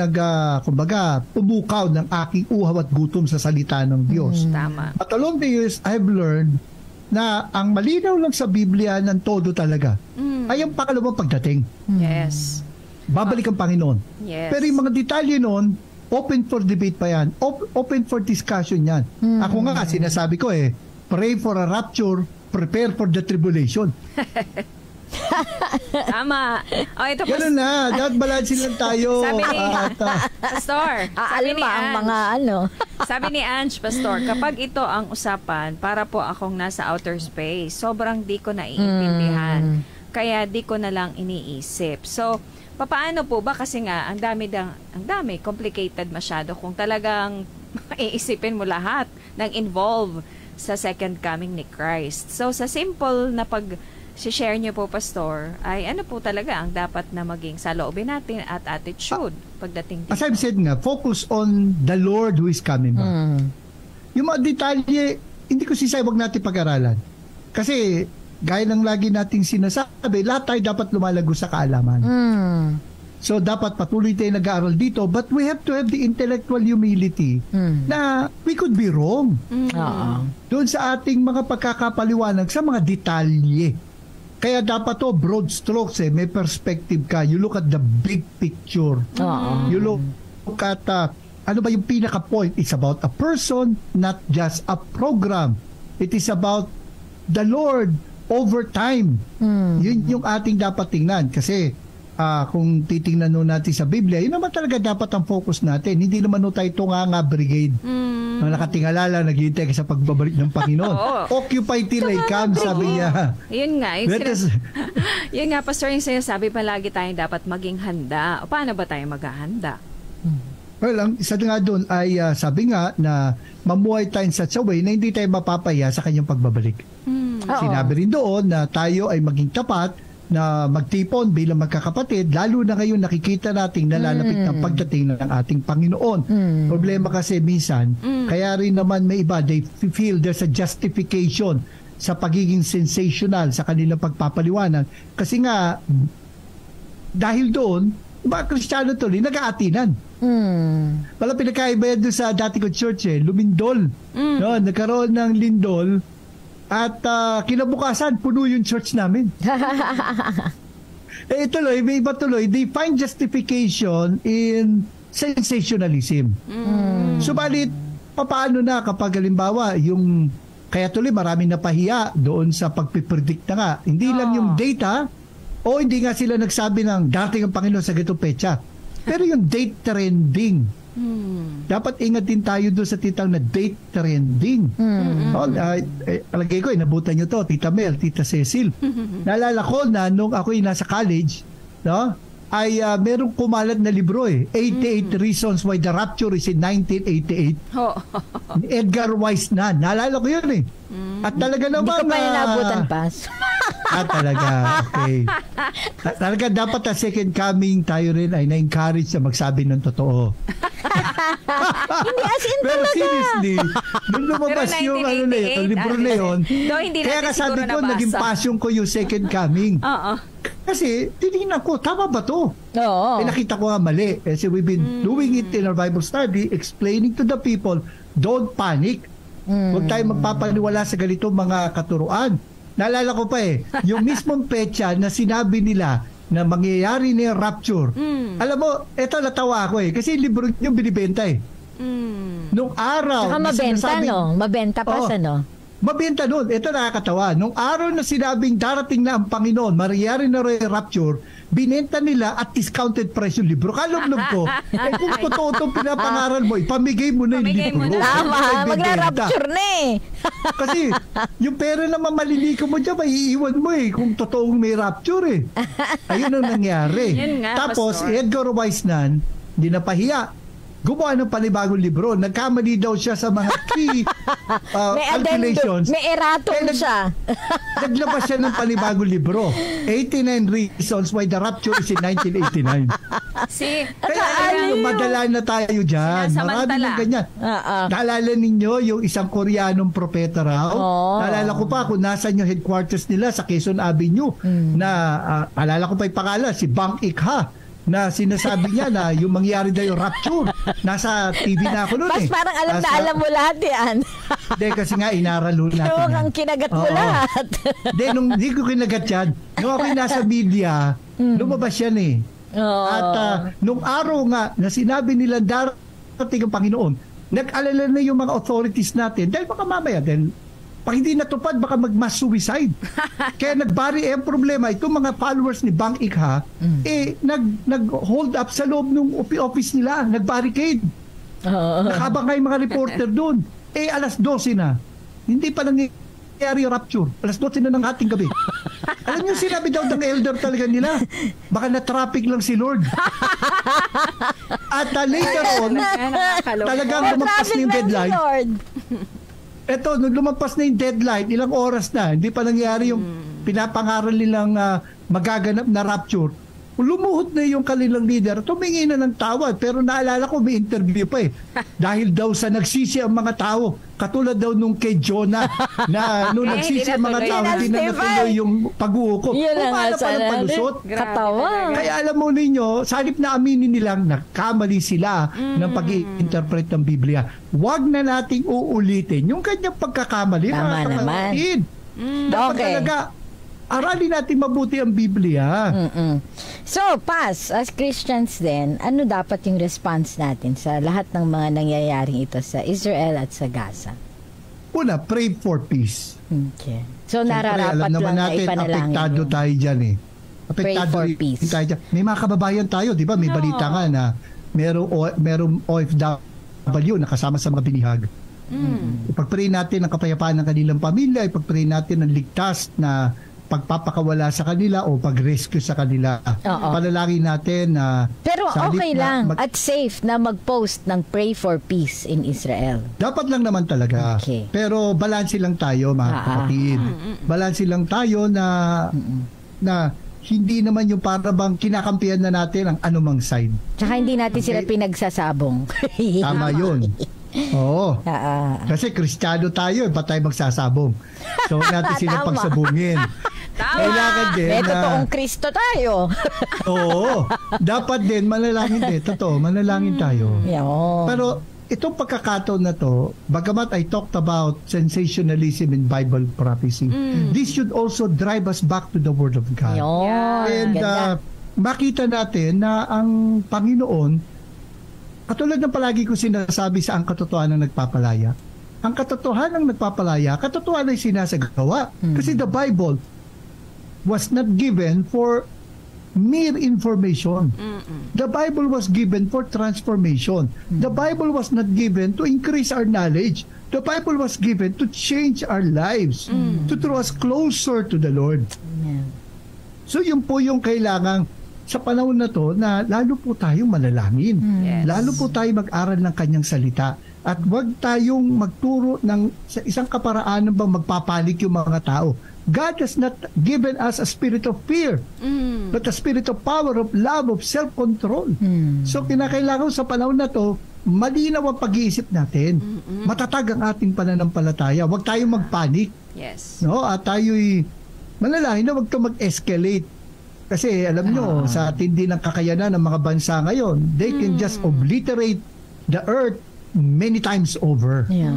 kumbaga, pumukaw ng aking uhaw at gutom sa salita ng Diyos. Tama. At along the years, I've learned na ang malinaw lang sa Biblia ng todo talaga ay ang pangalawang pagdating. Yes. Babalik ang Panginoon. Yes. Pero yung mga detalye noon, open for debate pa yan. Open for discussion yan. Ako nga, sinasabi ko pray for a rapture, prepare for the tribulation. Tama. Ito po. Ganun na. Dapat balansin lang tayo. Sabi ni Pastor. Alam mo ang mga Sabi ni Ange, Pastor, kapag ito ang usapan, para po akong nasa outer space, sobrang di ko naiintindihan. Kaya di ko na lang iniisip. So, papaano po ba? Kasi nga, ang dami, complicated masyado kung talagang iisipin mo lahat ng involve sa second coming ni Christ. So, sa simple na share niyo po, Pastor, ay ano po talaga ang dapat na maging saloobin natin at attitude pagdating dito? As I've said nga, focus on the Lord who is coming back. Yung mga detalye, hindi ko wag natin pag-aralan. Kasi, gaya ng lagi nating sinasabi, lahat tayo dapat lumalago sa kaalaman. So, dapat patuloy tayo nag-aaral dito, but we have to have the intellectual humility na we could be wrong. Doon sa ating mga pagkakapaliwanag sa mga detalye. Kaya dapat broad strokes may perspective ka. You look at the big picture. You look at ano ba yung pinaka-point? It's about a person, not just a program. It is about the Lord over time. Yun yung ating dapat tingnan. Kasi kung titingnan natin sa Biblia, yun naman talaga dapat ang focus natin. Hindi naman tayo nga brigade. Nakatingala lang, naghihintay ka sa pagbabalik ng Panginoon. Occupy till I come, sabi niya. Yun nga. Yun nga, Pastor, yung sinasabi palagi tayong dapat maging handa. O paano ba tayo maghahanda? Well, ang isa nga doon ay sabi nga na mamuhay tayo sa such a way na hindi tayo mapapaya sa kanyang pagbabalik. Sinabi rin doon na tayo ay maging tapat na magtipon bilang magkakapatid, lalo na ngayon nakikita nating nalalapit ng pagdating ng ating Panginoon. Problema kasi minsan, kaya rin naman may iba, they feel there's a justification sa pagiging sensational sa kanilang pagpapaliwanag. Kasi nga, dahil doon, mga Kristiyano tuloy, nag-aatinan. Wala pinakaiba doon sa dati ko church lumindol. No, nagkaroon ng lindol, at kinabukasan, puno yung church namin. Tuloy, may iba tuloy, they find justification in sensationalism. Subalit, paano na kapag halimbawa, kaya tuloy maraming napahiya doon sa pagpipredict na nga. Hindi lang yung data, o hindi nga sila nagsabi ng dating ang Panginoon sa ganitong petsa. Pero yung date trending. Dapat ingat din tayo doon sa titang na date trending. Alagay ko, inabutan nyo to, Tita Mel, Tita Cecil. Naalala ko na nung ako'y nasa college, ay merong kumalat na libro 88 Reasons Why the Rapture is in 1988. Edgar Wise na. Naalala ko yun At talaga naman hindi ko pa inabutan pa. Talaga. Okay. Talaga dapat sa second coming tayo rin ay na-encourage na magsabi ng totoo. Hindi as in Pero talaga. seriously, nung lumabas yung libro na yun, kaya kasabi ko, naging passion ko yung second coming. Kasi, tinignan ko, tama ba to? Oo. Nakita ko nga mali. Kasi we've been doing it in our Bible study, explaining to the people, don't panic. Huwag tayo magpapaniwala sa ganito mga katuruan. Naalala ko pa yung mismong petsa na sinabi nila na mangyayari na yung rapture. Alam mo, eto natawa ako kasi libro yung binibenta Nung araw. Saka mabenta, Mabenta pa sa Mabenta noon. Ito nakakatawa. Nung araw na sinabing darating na ang Panginoon, mangyayari na yung rapture, binenta nila at discounted price yung libro. Kalog-log ko, kung totoo itong pinapangaral mo, ipamigay mo na yung Pamigay mo libro. na. Tama, magra-rapture na eh. Kasi yung pera naman malilikom mo dyan, maiiwan mo kung totoong may rapture Ayun ang nangyari. Yun nga, Tapos, Pastor. Edgar Wiseman, di napahiya. Gumawa ng panibagong libro. Nagkamali daw siya sa mga key May calculations. may eraton siya. Naglabas siya ng panibagong libro. 89 Reasons Why the Rapture is in 1989. Kaya madala na tayo dyan. Marami ng ganyan. Naalala ninyo yung isang Koreanong propeta raw? Naalala ko pa kung nasan yung headquarters nila sa Quezon Avenue na alala ko pa yung pangalan, si Bang Ik-ha, na sinasabi niya na yung mangyari daw yung rapture. Nasa TV na ako noon Mas parang alam na alam mo lahat yan. Hindi, kasi nga inaralo natin. Huwag ang kinagat mo lahat. Hindi ko kinagat yan. Nung ako'y nasa media, lumabas yan At nung araw nga na sinabi nila darating ang Panginoon, nag-alala na yung mga authorities natin dahil baka mamaya, dahil pag hindi natupad, baka mag-mass suicide. Kaya nagbari ang problema. Itong mga followers ni Bang Ik-ha, nag-hold up sa loob ng office nila. Nag-barricade. Nakabangay mga reporter doon. Alas 12 na. Hindi pa nangyayari yung rapture. Alas 12 na ng hating gabi. Alam niyo, sinabi daw ng elder talaga nila, baka na-traffic lang si Lord. At later on, talagang lumampas na yung deadline. Eto, nung lumampas na yung deadline, ilang oras na, hindi pa nangyari yung pinapangaral nilang magaganap na rapture. Lumuhod na yung kanilang leader, tumingi na ng tawad. Pero naalala ko, may interview pa Dahil daw sa nagsisi ang mga tao, katulad daw nung kay Jonah, na nung nagsisi ang mga tao, hindi na natuloy yung pag-uuko. Paano palang palusot? Katawa. Kaya alam mo ninyo, sa halip na aminin nilang nakamali sila ng pag-i-interpret ng Biblia. Huwag na nating uulitin yung kanyang pagkakamali. Tama naman. Dapat talaga, aralin natin mabuti ang Biblia. So, as Christians din, ano dapat yung response natin sa lahat ng mga nangyayaring ito sa Israel at sa Gaza? Una, pray for peace. Okay. So, Siyempre, nararapat alam naman lang na natin, ipanalangin apektado yun. tayo dyan Apektado for rin peace. tayo dyan. May mga kababayan tayo, di ba? May balita nga na merong OFW na kasama sa mga binihag. Ipag-pray natin ang kapayapaan ng kanilang pamilya, ipag-pray natin ang ligtas na pagpapakawala sa kanila o pag-rescue sa kanila. Panalangin natin na Pero okay lang na at safe na mag-post ng pray for peace in Israel. dapat lang naman talaga. Okay. Pero balanse lang tayo, mga kapatid. Balanse lang tayo na hindi naman yung para bang kinakampihan na natin ang anumang side. Tsaka hindi natin sila pinagsasabong. Tama yun. Oo. Kasi Kristiyano tayo, ba't tayo magsasabong? So, natin sila Tama. pagsabungin. Kailangan din May na... totoong Kristo tayo. Oo. Dapat din, manalangin din. Totoo, manalangin tayo. Yun. Pero itong pagkakataon na to, bagamat I talked about sensationalism in Bible prophecy, this should also drive us back to the Word of God. Yun. And Ganda. makita natin na ang Panginoon, katulad ng palagi ko sinasabi sa ang katotohanan ng nagpapalaya, ang katotohanan ng nagpapalaya, katotohanan ay sinasagawa. Kasi the Bible was not given for mere information. The Bible was given for transformation. The Bible was not given to increase our knowledge. The Bible was given to change our lives, to draw us closer to the Lord. Yeah. So yun po yung kailangan sa panahon na to na lalo po tayong manalangin. Yes. Lalo po tayo mag-aral ng kanyang salita. At huwag tayong magturo sa isang kaparaanan bang magpapanik yung mga tao. God has not given us a spirit of fear, but a spirit of power, of love, of self-control. So kinakailangan sa panahon na to, malinaw ang pag-iisip natin. Matatag ang ating pananampalataya. Huwag tayong magpanik. Yes. No? At tayo'y manalangin na huwag ito mag-escalate. Kasi alam nyo, sa tindi ng kakayanan ng mga bansa ngayon, they can just obliterate the earth many times over. Yeah.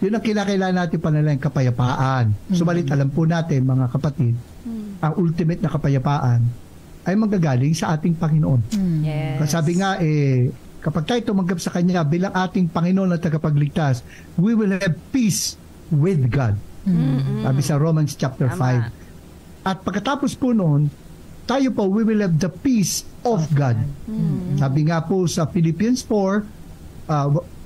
Yun ang kinakailangan natin panalangin, kapayapaan. Subalit alam po natin, mga kapatid, ang ultimate na kapayapaan ay manggagaling sa ating Panginoon. Yes. Kasi sabi nga, kapag tayo tumanggap sa Kanya bilang ating Panginoon at tagapagligtas, we will have peace with God. Sabi sa Romans chapter 5. At pagkatapos po noon, tayo po, we will have the peace of God. Sabi nga po sa Philippians 4,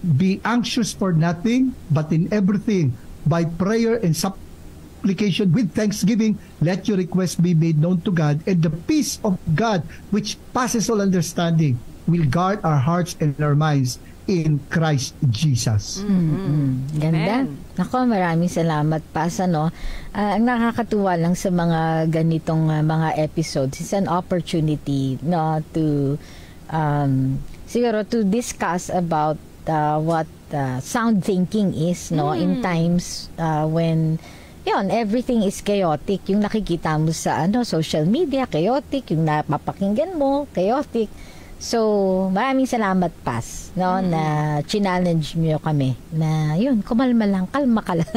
be anxious for nothing, but in everything, by prayer and supplication with thanksgiving, let your requests be made known to God, and the peace of God, which passes all understanding, will guard our hearts and our minds in Christ Jesus. Ganda. Amen. Nako, maraming salamat pa sa ang nakakatuwa lang sa mga ganitong mga episodes, it's an opportunity to siguro to discuss about what sound thinking is in times when everything is chaotic. Yung nakikita mo sa social media, chaotic. Yung napapakinggan mo, chaotic. So, maraming salamat, Pas, na challenge mo kami na kumalma lang, kalma ka lang.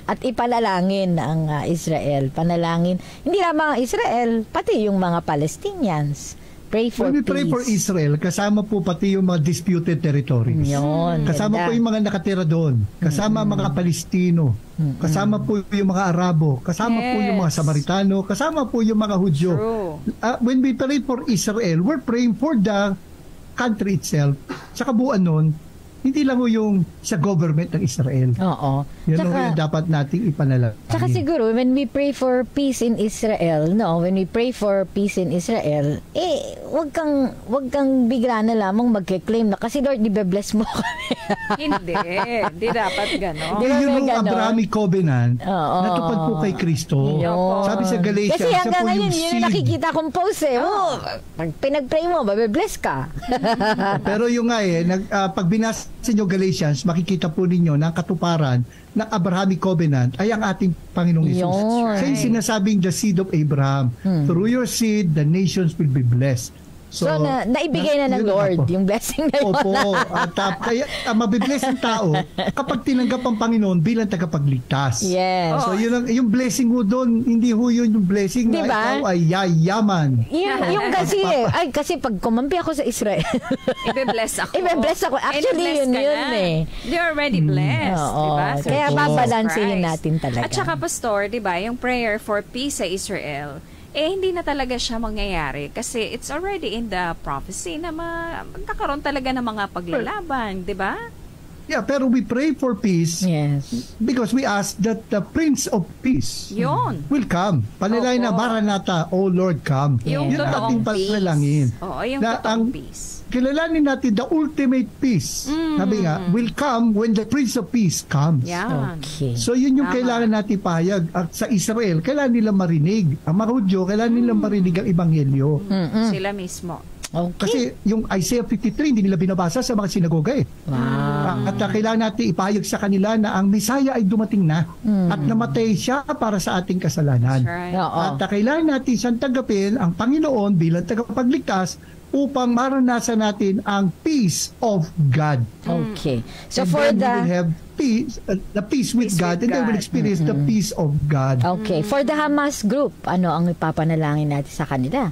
At ipalalangin ang Israel. Panalangin, hindi lamang ang Israel, pati yung mga Palestinians. Pray for When we peace. pray for Israel, kasama po pati yung mga disputed territories. Yun, Kasama ganda. po yung mga nakatira doon. Kasama mga Palestino. Kasama po yung mga Arabo. Kasama po yung mga Yes. Samaritano. Kasama po yung mga Hudyo. True. When we pray for Israel, we're praying for the country itself. Sa kabuuan nun, hindi lang yung sa government ng Israel. Oo. Yan Tsaka- yung dapat nating ipanalangin. Tsaka siguro, when we pray for peace in Israel, when we pray for peace in Israel, wag kang bigla na lamang magke-claim na, kasi Lord, i-bless mo kami. Hindi. Hindi dapat gano'n. Di ba Yun may yung ganon? Abrahamic covenant, Oo. natupad po kay Kristo. Yun. Sabi sa Galatians, Kasi siya hanggang po ngayon, yung yun yung seed. nakikita kong post pag pinag-pray mo, mabe-bless ka. Pero yung nga pag binasa nyo Galatians, makikita po ninyo na ang katuparan ng Abrahamic Covenant ay ang ating Panginoong Hesus. Yun. Siya yung sinasabing the seed of Abraham. Through your seed, the nations will be blessed. So, naibigay na ng yun Lord po. yung blessing na yun. Opo. At kaya mabibless ang tao kapag tinanggap ang Panginoon bilang tagapagligtas. Yes. So yung blessing mo doon, hindi ho yun yung blessing na Diba? ikaw ay yayaman. Yung kasi pag kumampi ako sa Israel, Ibe-bless ako. Ibe-bless ako. Actually, And-bless yun ka yun na. You're already blessed. Oo. Diba? Kaya Jesus babalansehin Christ. natin talaga. At saka, Pastor, diba, yung prayer for peace sa Israel, hindi na talaga siya mangyayari kasi it's already in the prophecy na magkakaroon talaga ng mga paglalaban, di ba? Yeah, pero we pray for peace Yes. because we ask that the Prince of Peace Yun. will come. Panalangin na Opo. Maranatha, O Lord, come. Yung Yeah. Yun ang totoong ating peace. panalangin. Oo, yung Na totoong ang- peace. Kilalanin natin the ultimate peace. Sabi nga, will come when the Prince of Peace comes. Yan. Okay. So yun yung Tama. kailangan natin pahayag. At sa Israel, kailangan nilang marinig. Ang mga Hudyo, kailangan nilang marinig ang Ebanghelyo. Sila mismo. Okay. Kasi yung Isaiah 53, hindi nila binabasa sa mga sinagoga eh. Wow. At kailangan natin ipahayag sa kanila na ang Messiah ay dumating na at namatay siya para sa ating kasalanan. Right. Oo. At kailangan natin siyang tanggapin ang Panginoon bilang tagapagligtas upang maranasan natin ang peace of God. Okay. So And for then we will the have peace, the peace with Peace God, with and then we'll God. experience the peace of God. Okay, for the Hamas group, ano ang ipapanalangin natin sa kanila?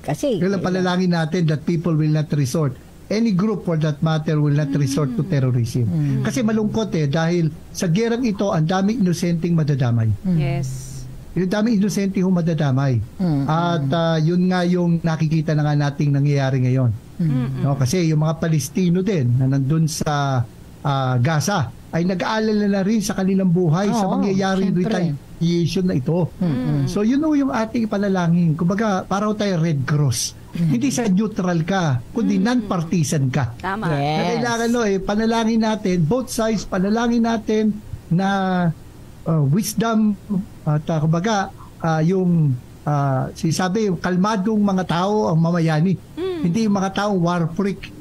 Kasi Kailan palalangin natin that people will not resort, any group for that matter will not resort to terrorism. Kasi malungkot dahil sa gerang ito, ang daming inosenteng madadamay. Yes. Yung daming inosente ho madadamay. At yun nga yung nakikita na nga nating nangyayari ngayon. No, kasi yung mga Palestino din na nandun sa Gaza ay nag-aalala na rin sa kanilang buhay sa Oo, mangyayaring syempre. retaliation na ito. So yun ho yung ating ipalalangin. Kumbaga, paraw tayo Red Cross. Hindi sa neutral ka, kundi non-partisan ka. Tama. Na Yes. kailangan panalangin natin, both sides, panalangin natin na wisdom at kumbaga yung sinasabi, kalmadong mga tao ang mamayani. Hindi yung mga tao war freak.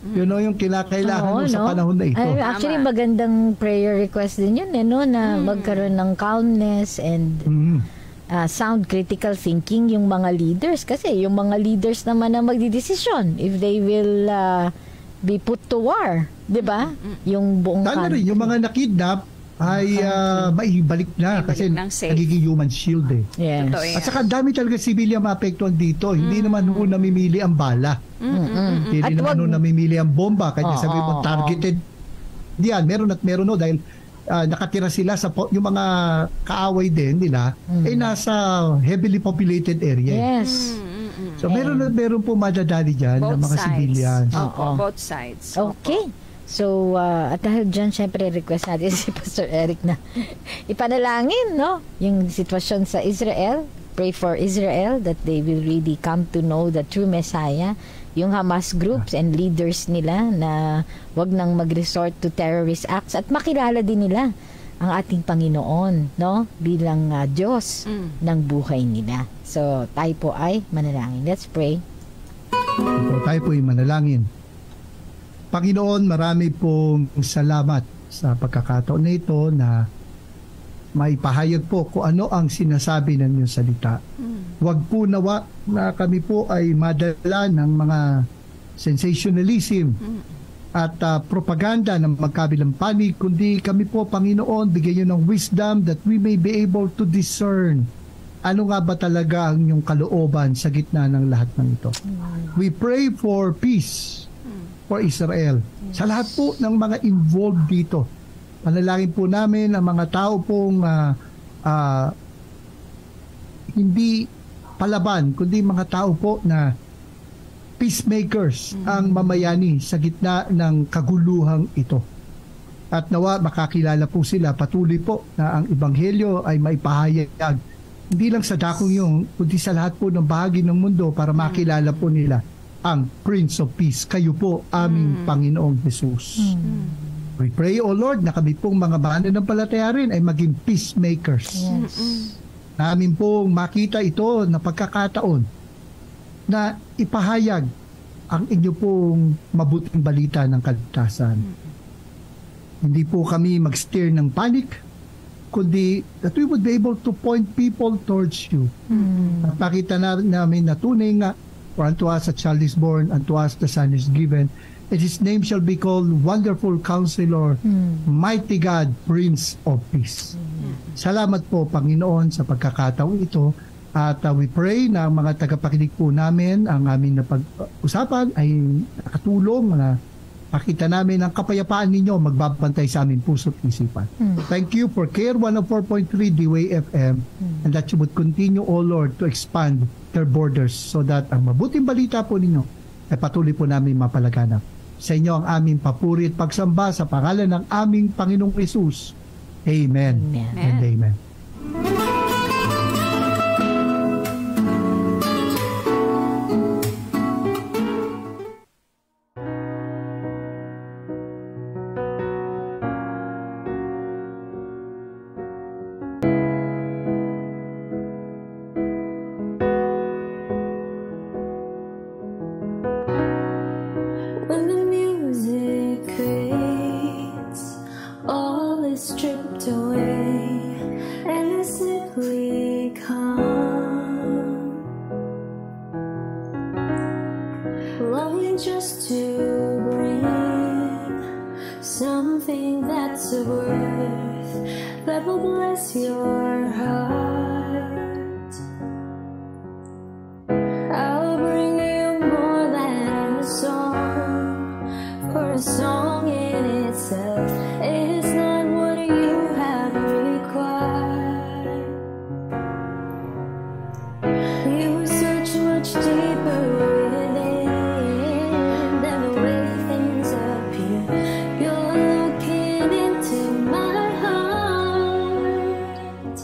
Yun yung kinakailangan Oo, mo sa no? panahon na ito. Ay, actually, Tama. magandang prayer request din yun, na magkaroon ng calmness and sound critical thinking yung mga leaders. Kasi yung mga leaders naman na magdidesisyon if they will be put to war. Diba? Yung buong Sana rin, yung mga nakidnap ay maibalik na Maibalik kasi ng safe. nagiging human shield Yes. Totoo yan. At saka dami talaga sibilyan maapektuhan dito. Hindi naman ho namimili ang bala. Hindi At naman wag- ho namimili ang bomba. Kaya sabi mo Oo, targeted. Diyan, meron at meron ho dahil nakatira sila yung mga kaaway din nila ay nasa heavily populated area. Yes. So meron po madadali diyan ng mga civilians. Opo, both sides. Okay. So, at dahil dyan, syempre, request natin si Pastor Eric na ipanalangin, no? Yung sitwasyon sa Israel. Pray for Israel that they will really come to know the true Messiah. Yung Hamas groups and leaders nila na wag nang mag-resort to terrorist acts at makilala din nila ang ating Panginoon, no? Bilang Diyos ng buhay nila. So, tayo po ay manalangin. Let's pray. Tayo po ay manalangin. Panginoon, marami pong salamat sa pagkakataon na ito na maipahayag po kung ano ang sinasabi ng iyong salita. Huwag po nawa na kami po ay madala ng mga sensationalism at propaganda ng magkabilang panig, kundi kami po, Panginoon, bigyan niyo ng wisdom that we may be able to discern ano nga ba talaga ang iyong kalooban sa gitna ng lahat ng ito. We pray for peace for Israel. Sa lahat po ng mga involved dito, panalangin po namin ang mga tao pong hindi palaban, kundi mga tao po na peacemakers ang mamayani sa gitna ng kaguluhang ito. At nawa makakilala po sila patuloy po na ang Ebanghelyo ay maipahayag hindi lang sa dakong yung, kundi sa lahat po ng bahagi ng mundo para makilala po nila ang Prince of Peace. Kayo po, aming Panginoong Jesus. We pray, O Lord, na kami pong mga mananampalataya rin ay maging peacemakers. Namin pong makita ito na pagkakataon na ipahayag ang inyo pong mabuting balita ng kaligtasan. Hindi po kami mag-steer ng panic, kundi that we would be able to point people towards you. At makita namin na tunay nga, for unto us a child is born, unto us the Son is given, and His name shall be called Wonderful Counselor, Mighty God, Prince of Peace. Salamat po, Panginoon, sa pagkakataon ito. At we pray na ang mga tagapakinig po namin, ang aming napag-usapan ay nakatulong na makita namin ang kapayapaan ninyo magbabantay sa aming puso't isipan. Thank you for Care 104.3 D-Way FM and that you would continue, O Lord, to expand their borders so that ang mabuting balita po ninyo ay patuloy po namin mapalaganap. Sa inyo ang aming papuri at pagsamba sa pangalan ng aming Panginoong Hesus. Amen. And amen. When the music fades, all is stripped away, and it's simply calm. Longing just to bring something that's of worth that will bless your heart. I'll bring you more than a song, for a song in itself is not what you have required. You search much deeper within than the way things appear. You're looking into my heart.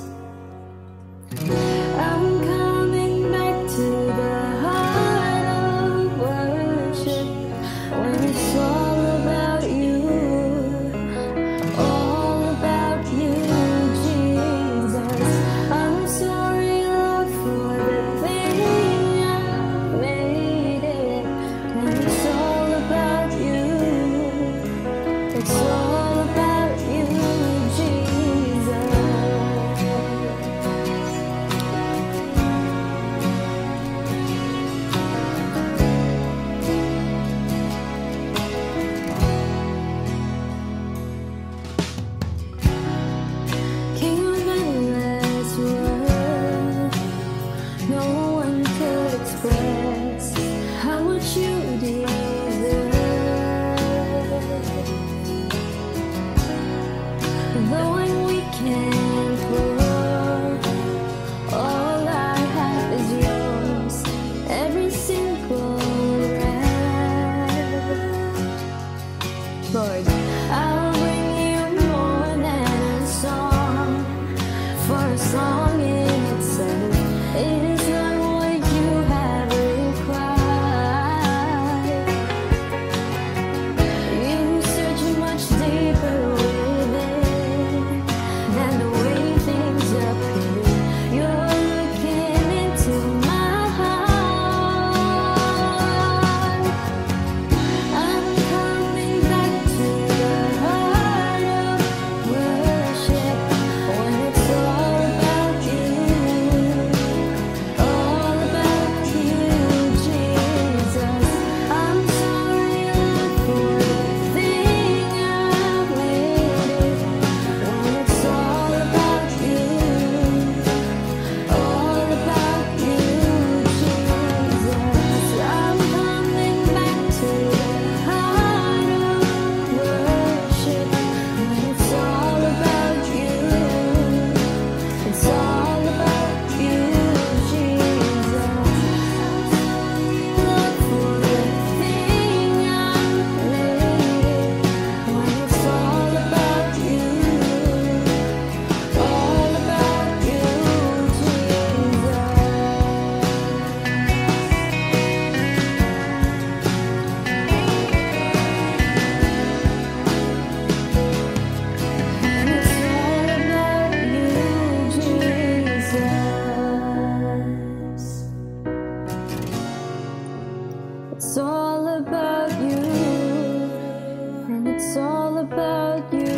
about you, and it's all about you.